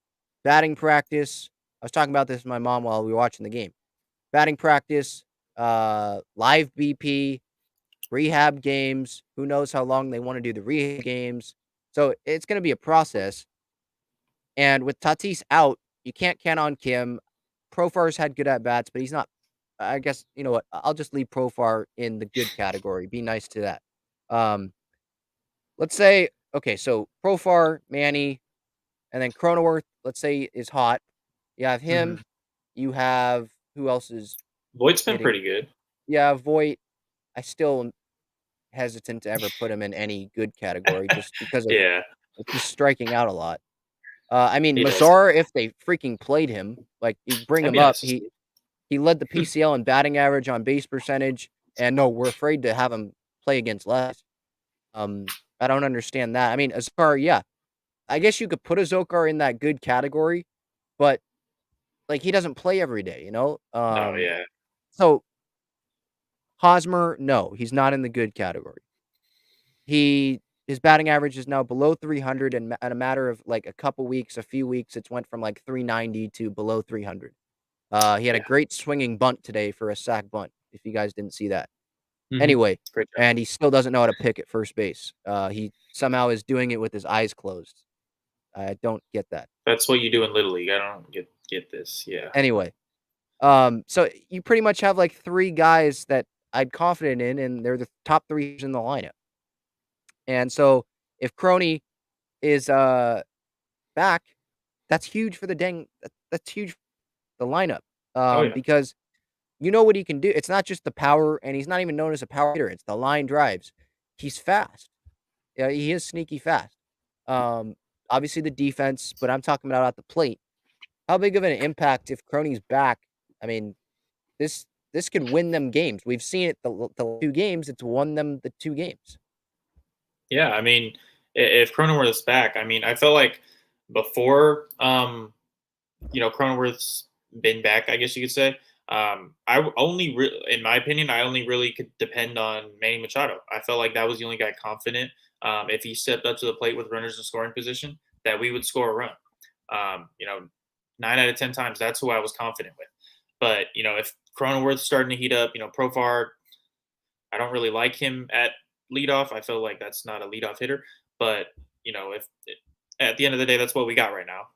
batting practice. I was talking about this with my mom while we were watching the game. Batting practice, live BP, rehab games. Who knows how long they want to do the rehab games? So it's going to be a process. And with Tatis out, you can't count on Kim. Profar's had good at bats, but he's not. I guess you know what? I'll just leave Profar in the good category. Be nice to that. Um, let's say okay, so Profar, Manny, and then Cronenworth. Let's say is hot. You have him. Mhm. You have who else is Voigt's been hitting? pretty good. Yeah, Voit. I still am hesitant to ever put him in any good category just because of Yeah. just striking out a lot. I mean, He does. Mazar, if they freaking played him, like you bring That'd him be up, nice to he see. he led the PCL in batting average, on base percentage, and no, we're afraid to have him play against lefties. I don't understand that. I mean, Azokar, yeah, I guess you could put Azokar in that good category, but like he doesn't play every day, you know. No. Yeah. So Hosmer, no, he's not in the good category. His batting average is now below 300, and in a matter of like a couple weeks, a few weeks, it's went from like 390 to below 300. He had a Yeah. great swinging bunt today for a sac bunt, if you guys didn't see that. Mhm. Anyway, Great job. and he still doesn't know how to pick at first base. He somehow is doing it with his eyes closed. I don't get that. That's what you do in Little League. I don't get this. Yeah. Anyway, so you pretty much have like 3 guys that I'm confident in, and they're the top 3 in the lineup. And so if Croney is, back, that's huge for the that's huge for the lineup, Oh yeah. because you know what he can do. It's not just the power, and he's not even known as a power hitter. It's the line drives. He's fast. Yeah, he is sneaky fast. Um, obviously the defense, but I'm talking about at the plate. How big of an impact if Crony's back? I mean, this could win them games. We've seen it the 2 games. It's won them the 2 games. Yeah. I mean, if Cronenworth's back, I mean, I felt like before, Cronenworth's been back, I guess you could say. In my opinion, I only really could depend on Manny Machado. I felt like that was the only guy confident. If he stepped up to the plate with runners in scoring position, that we would score a run. 9 out of 10 times, that's who I was confident with. But if Cronenworth's starting to heat up, Profar, I don't really like him at leadoff. I feel like that's not a leadoff hitter. But if at the end of the day, that's what we got right now.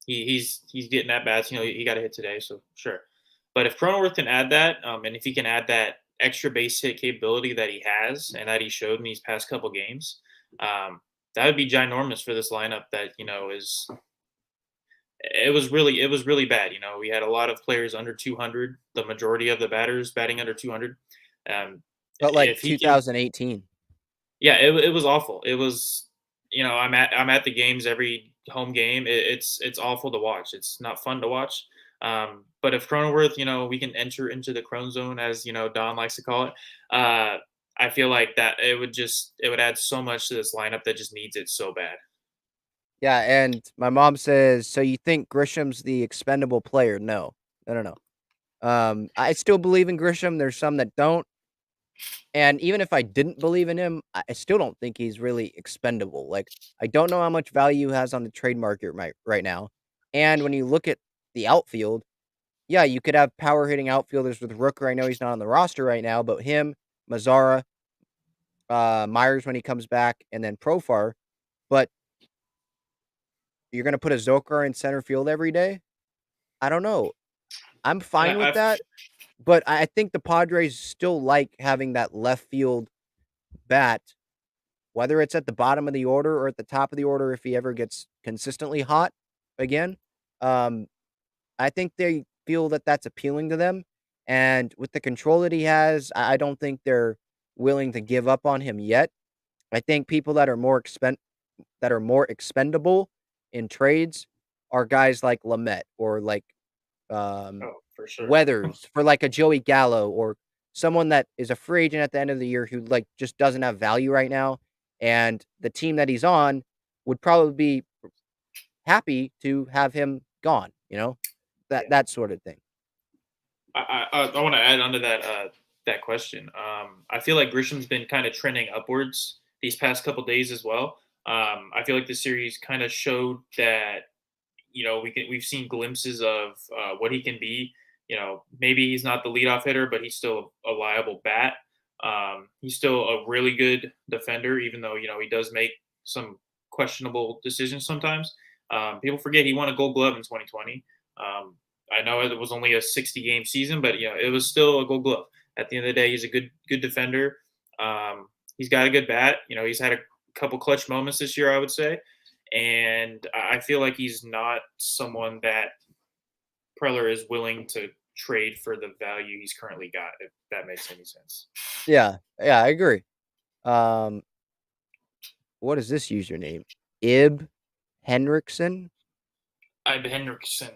He's getting at bats. He got a hit today, so sure. But if Cronenworth can add that, and if he can add that extra base hit capability that he has and that he showed in these past couple games, that would be ginormous for this lineup. That is it was really bad. We had a lot of players under 200. The majority of the batters batting under 200. Um, But like if he can, 2018. yeah, it was awful. It was, I'm at the games every home game. It's awful to watch. It's not fun to watch. But if Cronenworth, we can enter into the Crone zone, as Don likes to call it. I feel like that it would add so much to this lineup that just needs it so bad. Yeah, and my mom says, "So you think Grisham's the expendable player?" No. No. I still believe in Grisham. There's some that don't. And even if I didn't believe in him, I still don't think he's really expendable. Like, I don't know how much value he has on the trade market right now. And when you look at the outfield, yeah, you could have power hitting outfielders with Rooker. I know he's not on the roster right now, but him, Mazzara, Myers when he comes back, and then Profar. But you're gonna put a Zokar in center field every day? I don't know. I'm And fine with that, but I think the Padres still like having that left field bat, whether it's at the bottom of the order or at the top of the order if he ever gets consistently hot again. Um, I think they feel that that's appealing to them, and with the control that he has, I don't think they're willing to give up on him yet. I think people that are more expendable in trades are guys like Lamet or like um, Oh, for sure. Weathers for like a Joey Gallo or someone that is a free agent at the end of the year who like just doesn't have value right now, and the team that he's on would probably be happy to have him gone. Yeah. That sort of thing. I want to add onto that question. I feel like Grisham's been kind of trending upwards these past couple days as well. I feel like the series kind of showed that we've seen glimpses of what he can be. Maybe he's not the leadoff hitter, but he's still a liable bat. He's still a really good defender, even though he does make some questionable decisions sometimes. People forget he won a Gold Glove in 2020. I know it was only a 60-game season, but it was still a Gold Glove. At the end of the day, he's a good defender. He's got a good bat. He's had a couple clutch moments this year, I would say, and I feel like he's not someone that Preller is willing to trade for the value he's currently got, if that makes any sense. Yeah, I agree. Um, what is this username? Ib Henriksen. Ibe Henriksen.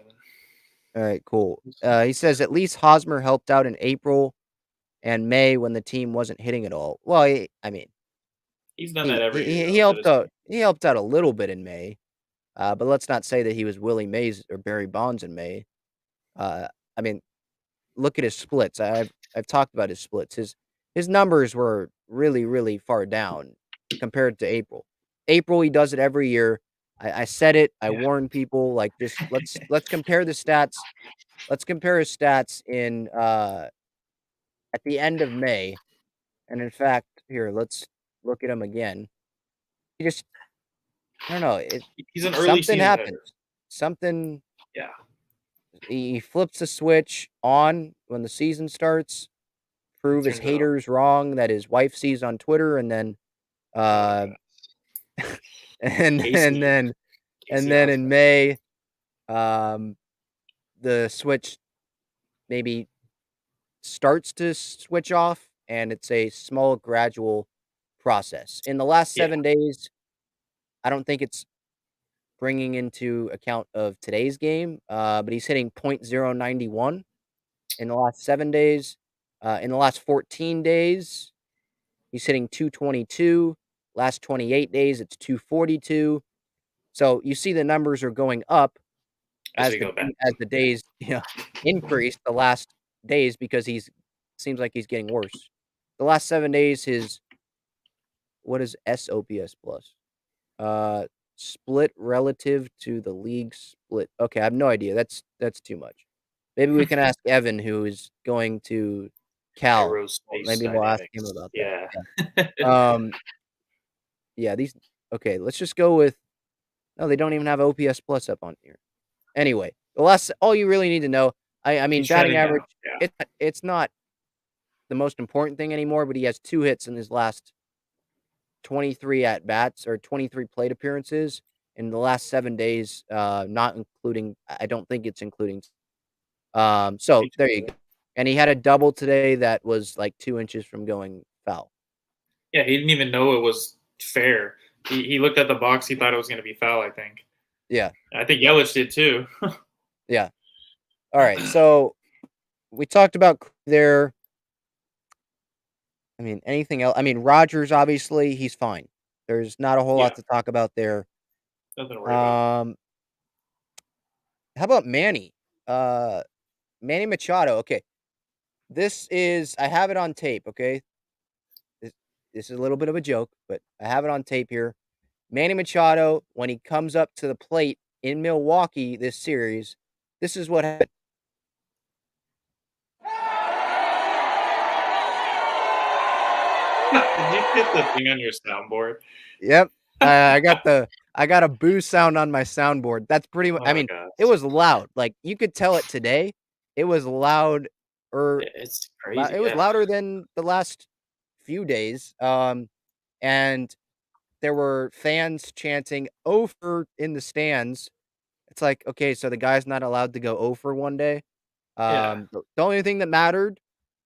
All right, cool. He says at least Hosmer helped out in April and May when the team wasn't hitting at all. Well, I mean, he's done that every year. he helped out. He helped out a little bit in May, but let's not say that he was Willie Mays or Barry Bonds in May. I mean, look at his splits. I've talked about his splits. His numbers were really far down compared to April. April, he does it every year. I said it. I warned people like just let's compare the stats. Let's compare his stats in at the end of May. And in fact, here, let's look at him again. He just I don't know. He's an early Something season happens. hitter. Something Yeah. he flips the switch on when the season starts. Prove his Turns it on. haters wrong that his wife sees on Twitter, and then and Casey. then in May, the switch maybe starts to switch off, and it's a small gradual process. In the last 7 days, I don't think it's bringing into account of today's game, but he's hitting .091 in the last 7 days. In the last 14 days, he's hitting .222. Last 28 days, it's .242. So you see the numbers are going up as the days increase the last days because seems like he's getting worse. The last 7 days, what is SOPS plus? Split relative to the league split. Okay, I have no idea. That's too much. Maybe we can ask Evan, who is going to Cal. Maybe we'll ask him about that. Yeah. Yeah, okay, let's just go with no, they don't even have OPS plus up on here. Anyway, all you really need to know, I mean, batting average, it's not the most important thing anymore, but he has 2 hits in his last 23 at-bats or 23 plate appearances. in the last 7 days, not including. I don't think it's including. So there you go. And he had a double today that was like 2 inches from going foul. Yeah, he didn't even know it was fair. He looked at the box. He thought it was going to be foul, I think. Yeah. I think Yelich did too. Yeah. All right. So we talked about there. I mean, anything else? I mean, Rogers, obviously, he's fine. There's not a whole Yeah, lot to talk about there. nothing to worry about. How about Manny? Uh, Manny Machado. Okay. I have it on tape. Okay. This, this is a little bit of a joke, but I have it on tape here. Manny Machado, when he comes up to the plate in Milwaukee this series, this is what happened. Did you hit the thing on your soundboard? Yep. I got a boo sound on my soundboard. That's pretty much. Oh I my mean, gosh, it was loud. Like you could tell it today. It was loud. it's crazy. It was Yeah, louder than the last few days. And there were fans chanting "over" in the stands. It's like, okay, so the guy's not allowed to go over one day. yeah, The only thing that mattered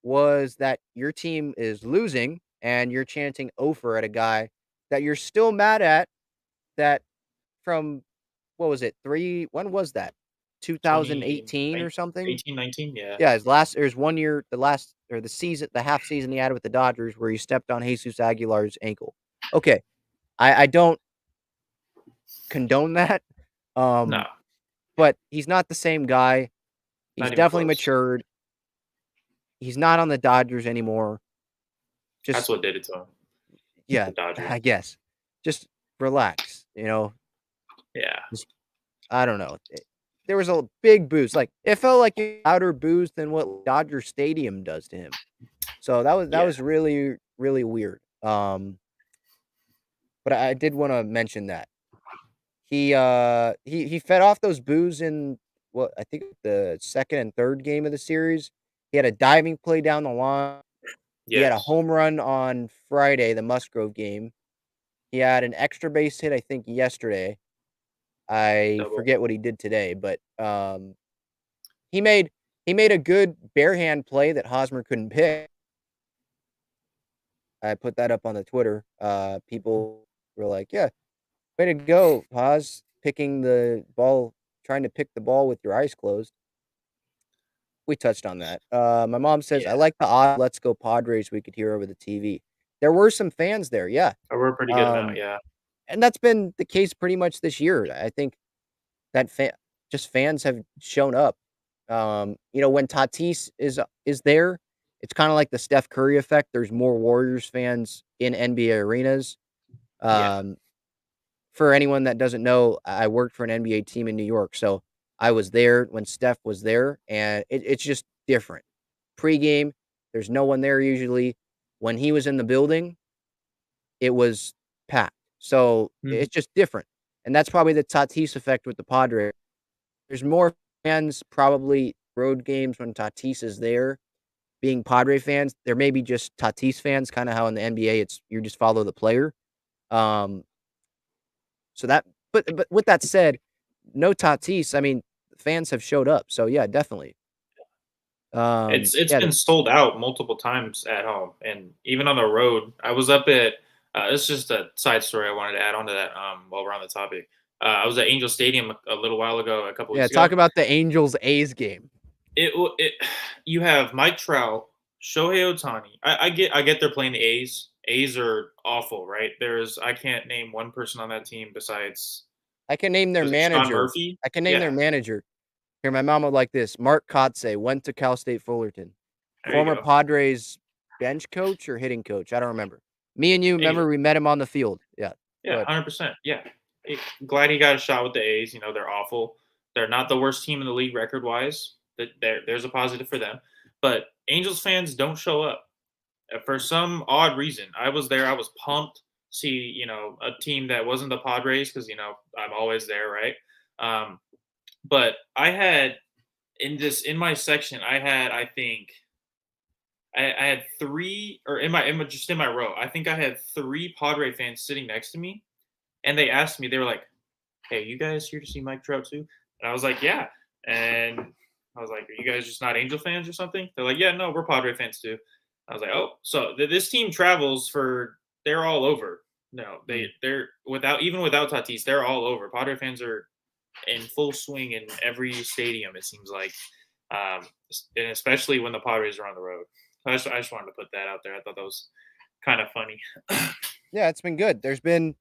was that your team is losing and you're chanting over at a guy that you're still mad at that from what was it? When was that? 20, 2018 or something? 18, 19. Yeah, Yeah, there's 1 year, the season, the half season he had with the Dodgers where he stepped on Jesus Aguilar's ankle. Okay. I don't condone that. no, But he's not the same guy. He's not even definitely close. matured. He's not on the Dodgers anymore. That's Just what did it to him. yeah, The Dodgers. I guess. Just relax, Yeah, Just I don't know. There was a big boost. Like it felt like a louder boost than what Dodger Stadium does to him. So that yeah. was really really weird. But I did want to mention that he fed off those boos in what I think the second and third game of the series. He had a diving play down the line. He had a Yes. home run on Friday, the Musgrove game. He had an extra base hit, I think, yesterday. I Double. forget what he did today, but he made he made a good bare hand play that Hosmer couldn't pick. I put that up on the Twitter. People were like, "Yeah, way to go, Hos, picking the ball, trying to pick the ball with your eyes closed." We touched on that. My mom says, Yeah, "I like the odd 'Let's Go Padres' we could hear over the TV." There were some fans there, yeah. we're a pretty good amount. Um, Yeah, and that's been the case pretty much this year. I think that fans have shown up. When Tatis is there, it's kind of like the Steph Curry effect. There's more Warriors fans in NBA arenas. yeah. Um, for anyone that doesn't know, I worked for an NBA team in New York, so I was there when Steph was there, and it's just different. Pre-game, there's no one there usually. When he was in the building, it was packed. So Mhm. it's just different. And that's probably the Tatis effect with the Padres. There's more fans probably road games when Tatis is there. Being Padre fans, there may be just Tatis fans, kind of how in the NBA it's you just follow the player. Um, so that, but with that said, no Tatis. I mean, fans have showed up. So yeah, definitely. It's Yeah, been sold out multiple times at home and even on the road. I was up at it's just a side story I wanted to add on to that while we're on the topic. I was at Angel Stadium a little while ago, a couple yeah. weeks Talk ago. about the Angels A's game. It you have Mike Trout, Shohei Ohtani. I get they're playing the A's. A's are awful, right? I can't name one person on that team besides I can name their was it Sean manager. Murphy? I can name their Yeah, manager. Here, my mom would like this. Mark Kotze went to Cal State Fullerton. there you Former go. Padres bench coach or hitting coach. I don't remember. Me and you remember Angel. we met him on the field. Yeah. Go Yeah, ahead. 100%. Yeah. Glad he got a shot with the A's. They're awful. They're not the worst team in the league record wise. There's a positive for them. But Angels fans don't show up for some odd reason. I was there. I was pumped. See, a team that wasn't the Padres because I'm always there, right? But I had in my section, I think I had three or just in my row. I think I had three Padre fans sitting next to me, and they asked me. They were like, "Hey, you guys here to see Mike Trout too?" And I was like, "Yeah." And I was like, "Are you guys just not Angel fans or something?" They're like, "Yeah, no, we're Padre fans too." I was like, "Oh, so this team travels for they're all over." No, Mm. they're without Tatis, they're all over. Padre fans are in full swing in every stadium. It seems like, um, and especially when the Padres are on the road. I just wanted to put that out there. I thought that was kind of funny. Yeah, it's been good. There's been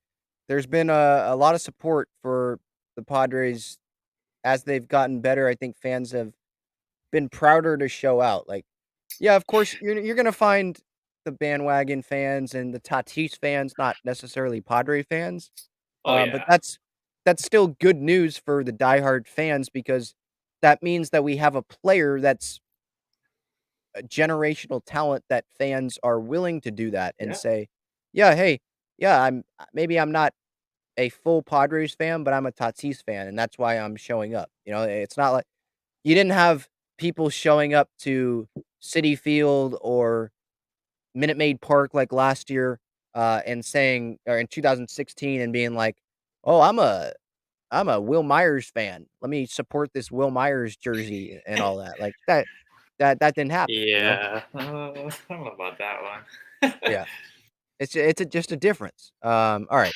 a lot of support for the Padres as they've gotten better. I think fans have been prouder to show out. Like, yeah, of course, you're gonna find the bandwagon fans and the Tatis fans, not necessarily Padre fans. Oh But yeah, that's still good news for the diehard fans because that means that we have a player that's a generational talent that fans are willing to do that and yeah, say, "Yeah, hey, yeah, I'm not a full Padres fan, but I'm a Tatis fan, and that's why I'm showing up." It's not like you didn't have people showing up to Citi Field or Minute Maid Park like last year, and saying or in 2016 and being like, "Oh, I'm a Will Myers fan. Let me support this Will Myers jersey and all that." Like that didn't happen. yeah. I don't know about that one. Yeah. Just a difference. All right.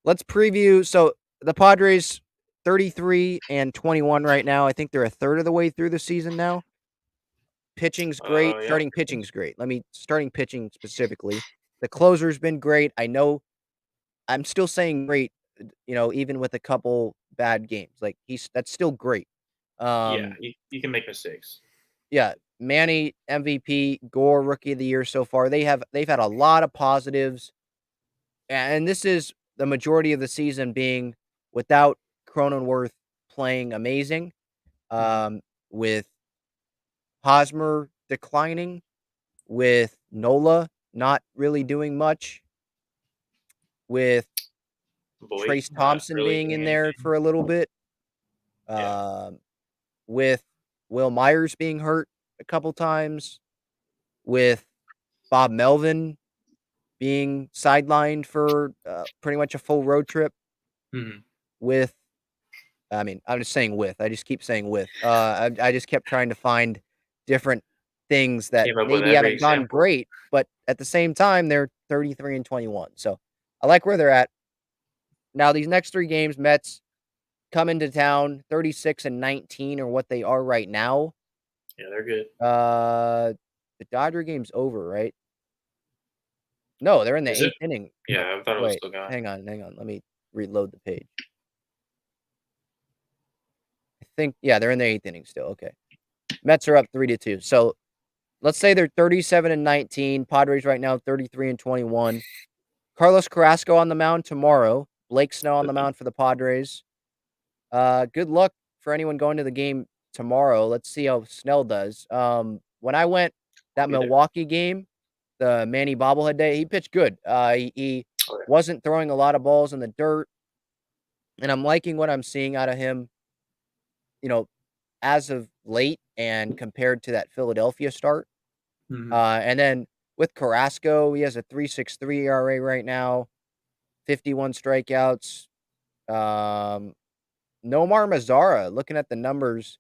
Let's preview. So the Padres 33 and 21 right now. I think they're a third of the way through the season now. Pitching's great. Yeah. Starting pitching's great. Starting pitching specifically. The closer's been great. I know I'm still saying great, even with a couple bad games. Like that's still great. Yeah, Um, you can make mistakes. yeah, Manny MVP, Gore Rookie of the Year so far. They've had a lot of positives, and this is the majority of the season being without Cronenworth playing amazing, Mhm. with Hosmer declining, with Nola not really doing much, with Boyd Trace not Thompson really being doing in there anything. for a little bit, Yeah. um, with Will Myers being hurt a couple times, with Bob Melvin being sidelined for pretty much a full road trip, Mhm. with I'm just saying with. I just keep saying with. I just kept trying to find different things that Came up with maybe every haven't gone example. great, but at the same time, they're 33 and 21. So I like where they're at. Now, these next three games, Mets come into town 36 and 19 or what they are right now. Yeah, they're good. Uh, the Dodger game's over, right? No, they're in the Is it? eighth inning. Yeah, I thought it was Wait, still going. hang on. Let me reload the page. I think, yeah, they're in the eighth inning still. Okay. Mets are up 3-2. So let's say they're 37 and 19. Padres right now 33 and 21. Carlos Carrasco on the mound tomorrow. Blake Snell on the Okay. mound for the Padres. Good luck for anyone going to the game tomorrow. Let's see how Snell does. When I went I'll that be there. Milwaukee game, the Manny bobblehead day, he pitched good. He Oh, yeah. wasn't throwing a lot of balls in the dirt, and I'm liking what I'm seeing out of him. You know, as of late and compared to that Philadelphia start. Mhm. And then with Carrasco, he has a 3.63 ERA right now, 51 strikeouts. Um, Nomar Mazara, looking at the numbers,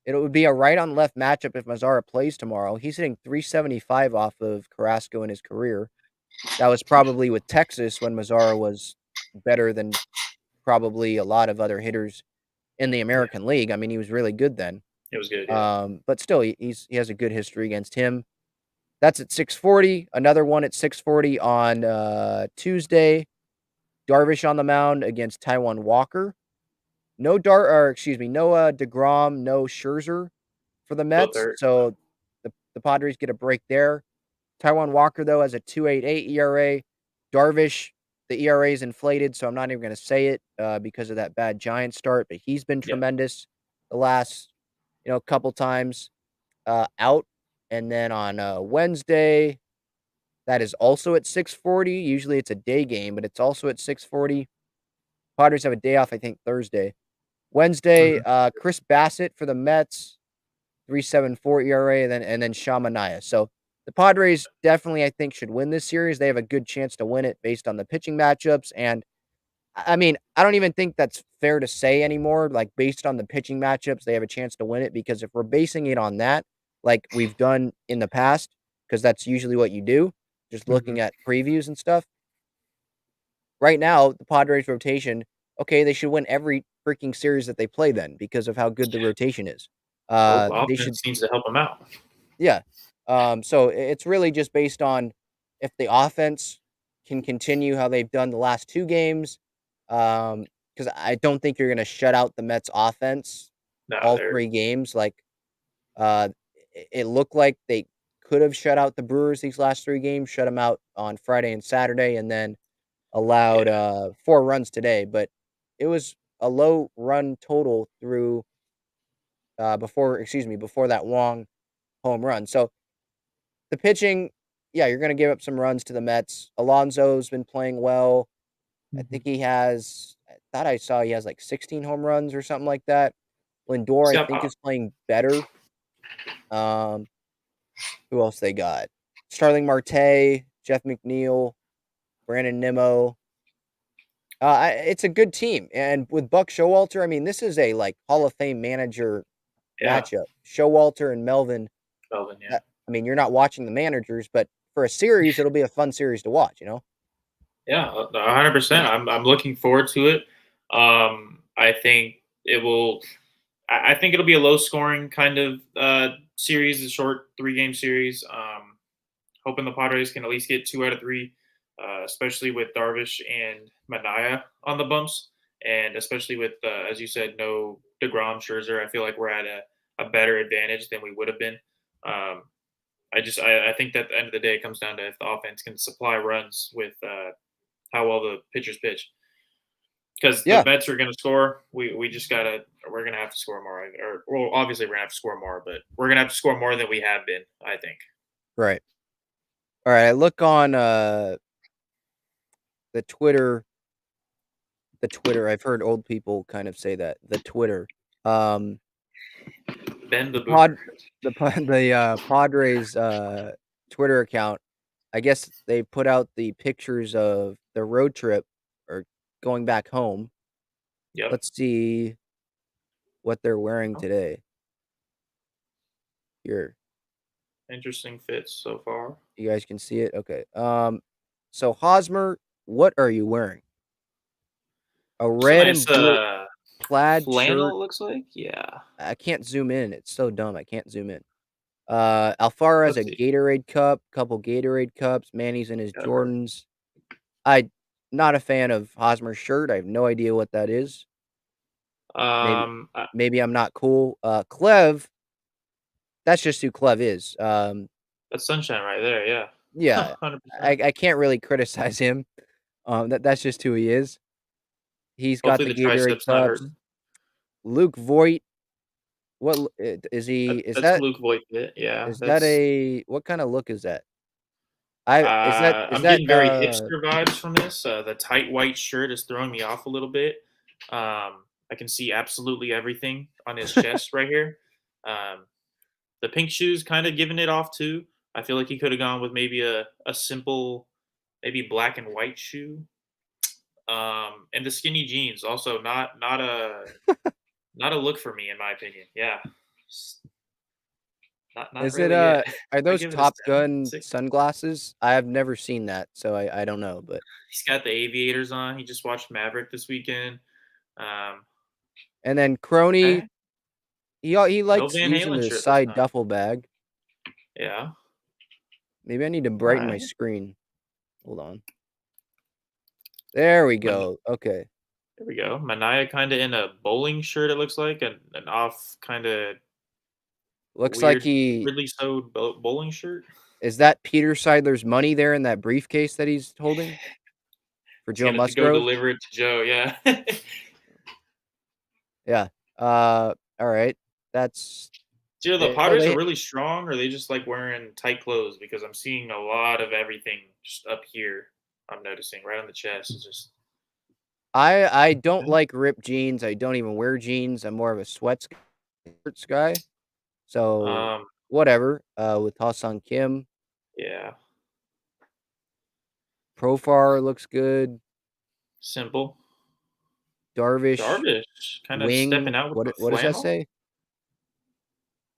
it would be a right on left matchup if Mazara plays tomorrow. He's hitting 375 off of Carrasco in his career. That was probably with Texas when Mazara was better than probably a lot of other hitters in the Yeah, American League. I mean, he was really good then. it was good. Yeah. But still, he has a good history against him. That's at 6:40. Another one at 6:40 on Tuesday. Darvish on the mound against Taiwan Walker. No DeGrom, no Scherzer for the Both Mets. hurt. So the Padres get a break there. Taiwan Walker though has a 2.88 ERA. Darvish, the ERA is inflated, so I'm not even going to say it because of that bad Giant start. But he's been Yep. tremendous the last couple times out. And then on Wednesday, that is also at 6:40. Usually it's a day game, but it's also at 6:40. Padres have a day off, I think, Thursday. Wednesday, Mhm. Chris Bassett for the Mets, 3.74 ERA, and then Shamanaya. So the Padres definitely, I think, should win this series. They have a good chance to win it based on the pitching matchups. And I mean, I don't even think that's fair to say anymore. Like, based on the pitching matchups, they have a chance to win it, because if we're basing it on that, like we've done in the past, because that's usually what you do, just looking Mhm. at previews and stuff. Right now, the Padres rotation, okay, they should win every freaking series that they play then, because of how good the rotation is. Well, They should, offense seems to help them out. yeah. So it's really just based on if the offense can continue how they've done the last 2 games, because I don't think you're gonna shut out the Mets offense No, all they're 3 games. Like, it looked like they could have shut out the Brewers these last 3 games, shut them out on Friday and Saturday, and then allowed, yeah, 4 runs today, but it was a low run total through, before that Wong home run. So, the pitching, yeah, you're gonna give up some runs to the Mets. Alonso's been playing well. I Mhm. think I thought I saw he has, like, 16 home runs or something like that. Lindor, He's I got think, pop. is playing better. Um, who else they got? Starling Marte, Jeff McNeil, Brandon Nimmo. It's a good team, and with Buck Showalter, I mean, this is a, like, Hall of Fame manager Yeah, matchup. Showalter and Melvin, Melvin. Yeah, I mean, you're not watching the managers, but for a series, it'll be a fun series to watch, you know? yeah, 100%. I'm looking forward to it. I think it will. I think it'll be a low scoring kind of series, a short 3 game series. Hoping the Padres can at least get 2 out of 3, especially with Darvish and Mania on the bumps, and especially with, as you said, no Degrom, Scherzer. I feel like we're at a better advantage than we would have been. Um, I think that at the end of the day, it comes down to if the offense can supply runs with how well the pitchers pitch. Because the Yeah, Mets are going to score, we just gotta we're gonna have to score more. Or well, obviously we're gonna have to score more, but we're gonna have to score more than we have been. I think. right. Alright, I look on, the Twitter, I've heard old people kind of say that, the Twitter. Um, Ben the the Boomer. pod Padres, Twitter account, I guess they put out the pictures of the road trip, or going back home. Yep. Let's see what they're wearing Oh, today. Here, interesting fits so far. you guys can see it? Okay, so Hosmer, what are you wearing? A Just a red nice and blue plaid flannel. shirt. It looks like. Yeah. I can't zoom in, it's so dumb, I can't zoom in. Alfaro has Let's a see. Gatorade cup, couple Gatorade cups, Manny's in his Got her. Jordans. I not a fan of Hosmer's shirt, I have no idea what that is. Maybe Um, uh, maybe I'm not cool. Clev, that's just who Clev is. that's sunshine right there. Yeah. Yeah, 100%. I can't really criticize him. That's just who he is. He's got Hopefully the the Gatorade triceps not cups. hurting. Luke Voit, what l is he That's Luke Voigt fit. Yeah. is that That's. a what kinda look is that? I is I'm that, getting very hipster vibes from this. The tight white shirt is throwing me off a little bit. I can see absolutely everything on his chest right here. Um, the pink shoes kind of giving it off too. I feel like he could have gone with maybe a simple, maybe black and white shoe. And the skinny jeans also not a look for me in my opinion. Yeah, Just not is it, really it. are I those give it a Top 7, Gun 6. sunglasses? I have never seen that, so I don't know, but He's got the aviators on. He just watched Maverick this weekend. Um, and then Croney, okay, he no likes Van using Halen the shirt this side time. duffel bag. Yeah. Maybe I need to All brighten my right. screen. Hold on. There we Man- go. Okay. There we go. Mania kind of in a bowling shirt. It looks like an off kind of Looks like weird, he weirdly sewed bowling shirt. is that Peter Seidler's money there in that briefcase that he's holding for He's Joe gonna go Musgrove? deliver it to Joe. Yeah. Yeah. All right. That's So the oh, Padres are they really strong, or they just like wearing tight clothes? Because I'm seeing a lot of everything just up here. I'm noticing right on the chest. It's just I don't okay. like ripped jeans. I don't even wear jeans. I'm more of a sweats guy. So Um, whatever. With Ha-Sung Kim, yeah, Profar looks good. simple. Darvish, kind of stepping out with the what does that flannel. say?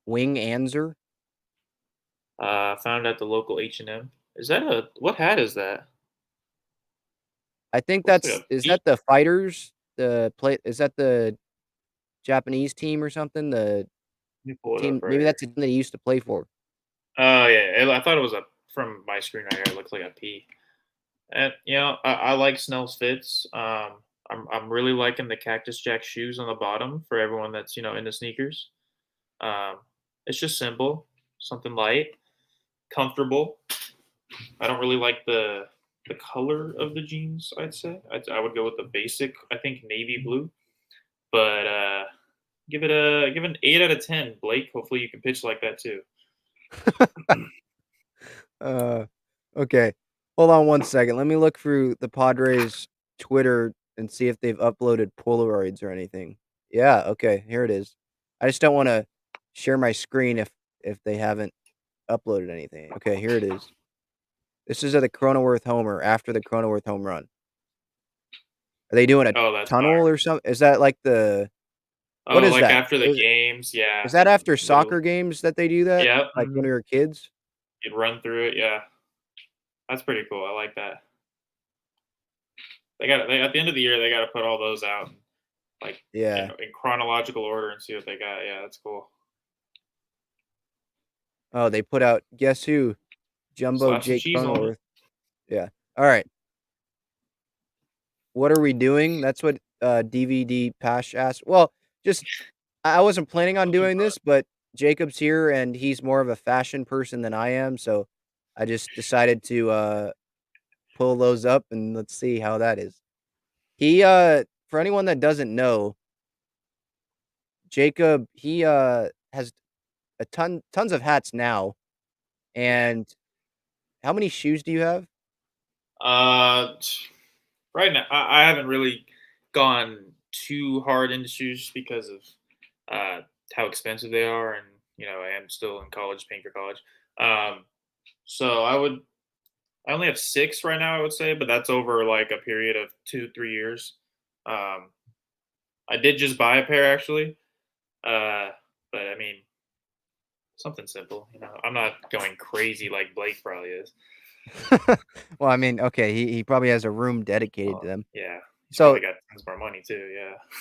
Wing Anzer. Found at the local H&M. Is that what hat is that? I think Looks like a is P. that the Fighters? Is that the Japanese team or something? The Let me pull it up team, right maybe here. that's the team they used to play for. Oh yeah, I thought it was from my screen right here. It looks like a P. And I like Snell's fits. I'm really liking the Cactus Jack shoes on the bottom for everyone that's into sneakers. Um, it's just simple, something light, comfortable. I don't really like the color of the jeans. I'd say I would go with the basic. I think navy blue, but give an 8 out of 10, Blake. Hopefully you can pitch like that too. Okay. Hold on one second. Let me look through the Padres Twitter and see if they've uploaded Polaroids or anything. Yeah, okay, here it is. I just don't want to share my screen if they haven't uploaded anything. Okay, here it is. This is at the Cronenworth homer after the Cronenworth home run. Are they doing a Oh, that's tunnel fire. or something? Is that like what Oh, is like that? after the games, yeah. Is that after soccer games that they do that? Yeah. Like when we were kids? You'd run through it, yeah. That's pretty cool. I like that. At the end of the year they got to put all those out, like Yeah. in chronological order and see what they got. Yeah, that's cool. Oh, they put out guess who? Jumbo Slap some Jake cheese on it. Cronenworth. Yeah. All right. What are we doing? That's what DVD Pash asked. Well, just I wasn't planning on doing this, but Jacob's here and he's more of a fashion person than I am, so I just decided to pull those up and let's see how that is. He for anyone that doesn't know, Jacob, he has tons of hats now. And how many shoes do you have? Right now I haven't really gone too hard into shoes just because of how expensive they are, and I am still in college, paying for college. Um, so I only have 6 right now, I would say, but that's over like a period of 2-3 years. Um, I did just buy a pair actually, but I mean something simple. I'm not going crazy like Blake probably is. Well, I mean, okay, he probably has a room dedicated to Oh, them. yeah, he's So, probably got tons more money too.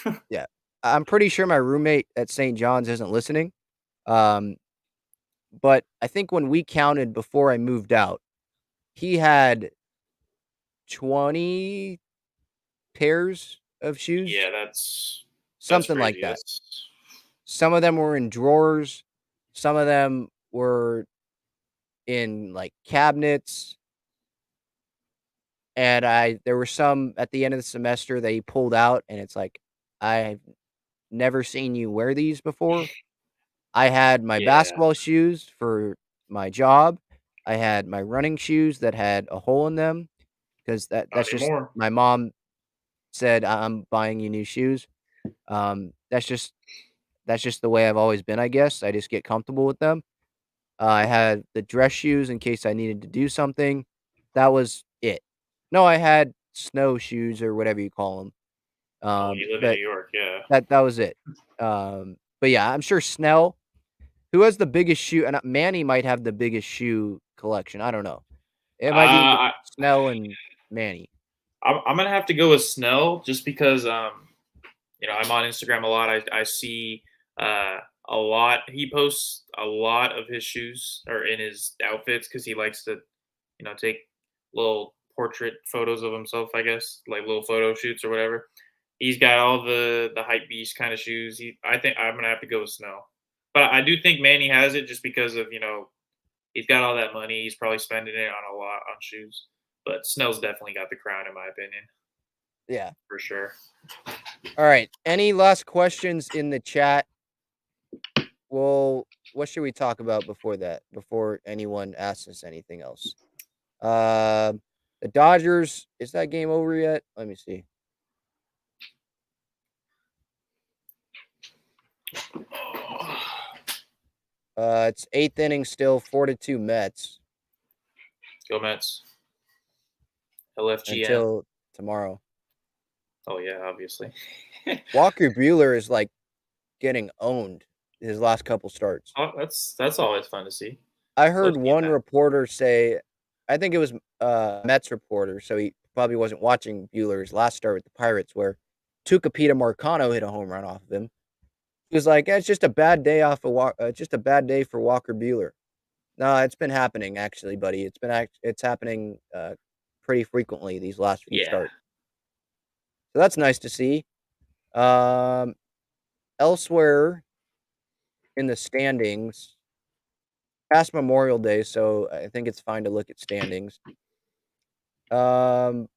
Yeah. yeah. I'm pretty sure my roommate at St. John's isn't listening. Um, but I think when we counted before I moved out, he had 20 pairs of shoes, Yeah, that's something like crazy. that. That's Some of them were in drawers, some of them were in like cabinets, and there were some at the end of the semester that he pulled out, and it's like, I've never seen you wear these before. I had my yeah. basketball shoes for my job. I had my running shoes that had a hole in them because Not that's just anymore. my mom said, I'm buying you new shoes." That's just the way I've always been, I guess. I just get comfortable with them. I had the dress shoes in case I needed to do something. That was it. No, I had snow shoes or whatever you call them. Oh, you live in New But York, yeah. that was it. But yeah, I'm sure Snell, who has the biggest shoe, and Manny might have the biggest shoe collection. I don't know. It might be I Snell and Manny. I'm gonna have to go with Snell just because I'm on Instagram a lot. I see uh, a lot. He posts a lot of his shoes or in his outfits because he likes to take little portrait photos of himself. I guess like little photo shoots or whatever. He's got all the hype beast kind of shoes. I think I'm gonna have to go with Snell, but I do think Manny has it just because of he's got all that money. He's probably spending it on a lot on shoes. But Snell's definitely got the crown, in my opinion, Yeah. for sure. All right. Any last questions in the chat? Well, what should we talk about before that? Before anyone asks us anything else? The Dodgers, is that game over yet? Let me see. It's 8th inning still, 4-2 Mets Go Mets. LFGM. until tomorrow. Oh yeah, obviously. Walker Buehler is like getting owned his last couple starts. Oh, that's always fun to see. I Love heard seeing one that. reporter say, I think it was Mets reporter, so he probably wasn't watching Buehler's last start with the Pirates, where Tucupita Marcano hit a home run off of him. He was like, "It's just a bad day just a bad day for Walker Buehler." No, it's been happening actually, buddy. It's happening pretty frequently these last few Yeah. starts. So that's nice to see. Um, Elsewhere in the standings, past Memorial Day, so I think it's fine to look at standings. Um,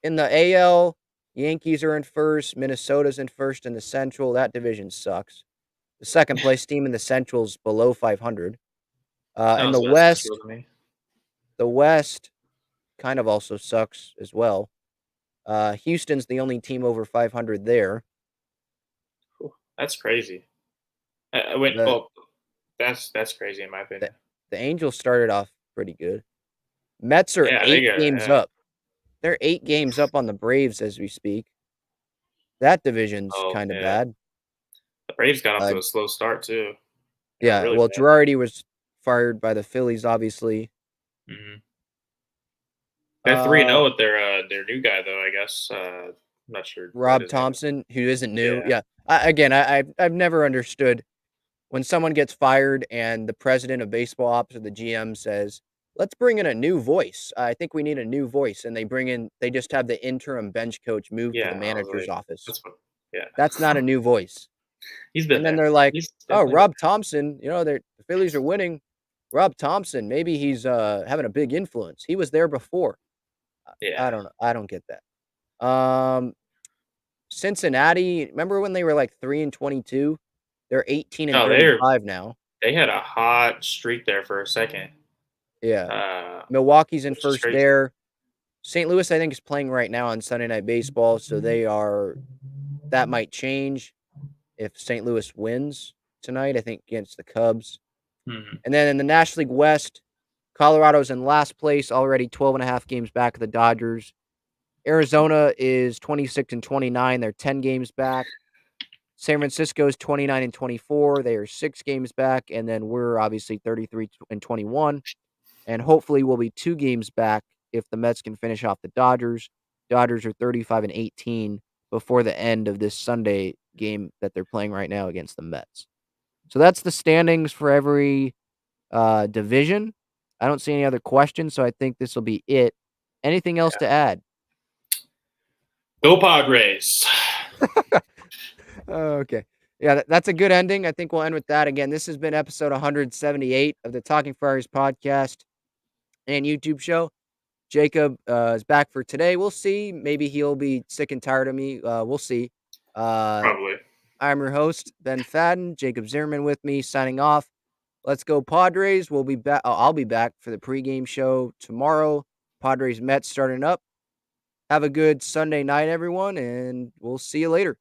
in the AL, Yankees are in first, Minnesota's in first in the Central. That division sucks. The second place team in the Central's below 500. In Sounds the less central West, to me. the West kind of also sucks as well. Houston's the only team over 500 there. Whew, that's crazy. I went. The Well, that's crazy in my the, opinion. the Angels started off pretty good. Mets are Yeah, they 8 got. games up. They're 8 games up on the Braves as we speak. That division's Oh kind of yeah, bad. the Braves got off Uh, to a slow start too. They were yeah, really well, bad. Girardi was fired by the Phillies, obviously. Mm-hmm. They're 3-0 Uh, with their new guy though. I guess. I'm not sure what Rob his name is. Thompson, who isn't new. Yeah. Yeah, I've never understood when someone gets fired and the president of baseball ops or the GM says, "Let's bring in a new voice. I think we need a new voice," and they just have the interim bench coach move to the Yeah, I was manager's like, office. that's what. Yeah, That's not a new voice. he's been And then there. they're like, He's "Oh, definitely been Rob Thompson, the Phillies are winning. Rob Thompson, maybe he's having a big influence. He was there before." there. I Yeah. don't know. I don't get that. Cincinnati, remember when they were like 3-22? They're 18 and No, 35 now. they had a hot streak there for a second, Yeah. uh, Milwaukee's in which is first crazy. there. St. Louis, I think, is playing right now on Sunday Night Baseball, so that might change if St. Louis wins tonight, I think, against the Cubs. Mhm. And then in the National League West, Colorado's in last place, already 12.5 games back of the Dodgers. Arizona is 26 and 29. They're 10 games back. San Francisco is 29 and 24. They are 6 games back. And then we're obviously 33 and 21. And hopefully we'll be 2 games back if the Mets can finish off the Dodgers. Dodgers are 35 and 18 before the end of this Sunday game that they're playing right now against the Mets. So that's the standings for every division. I don't see any other questions, so I think this will be it. Anything else to add? Go Padres. Okay. Yeah, that's a good ending. I think we'll end with that. Again, this has been episode 178 of the Talking Friars podcast and YouTube show. Jacob is back for today. We'll see. Maybe he'll be sick and tired of me. We'll see. Probably. I'm your host, Ben Fadden. Jacob Zimmermann with me, signing off. Let's go Padres. We'll be back. I'll be back for the pregame show tomorrow. Padres Mets starting up. Have a good Sunday night, everyone, and we'll see you later.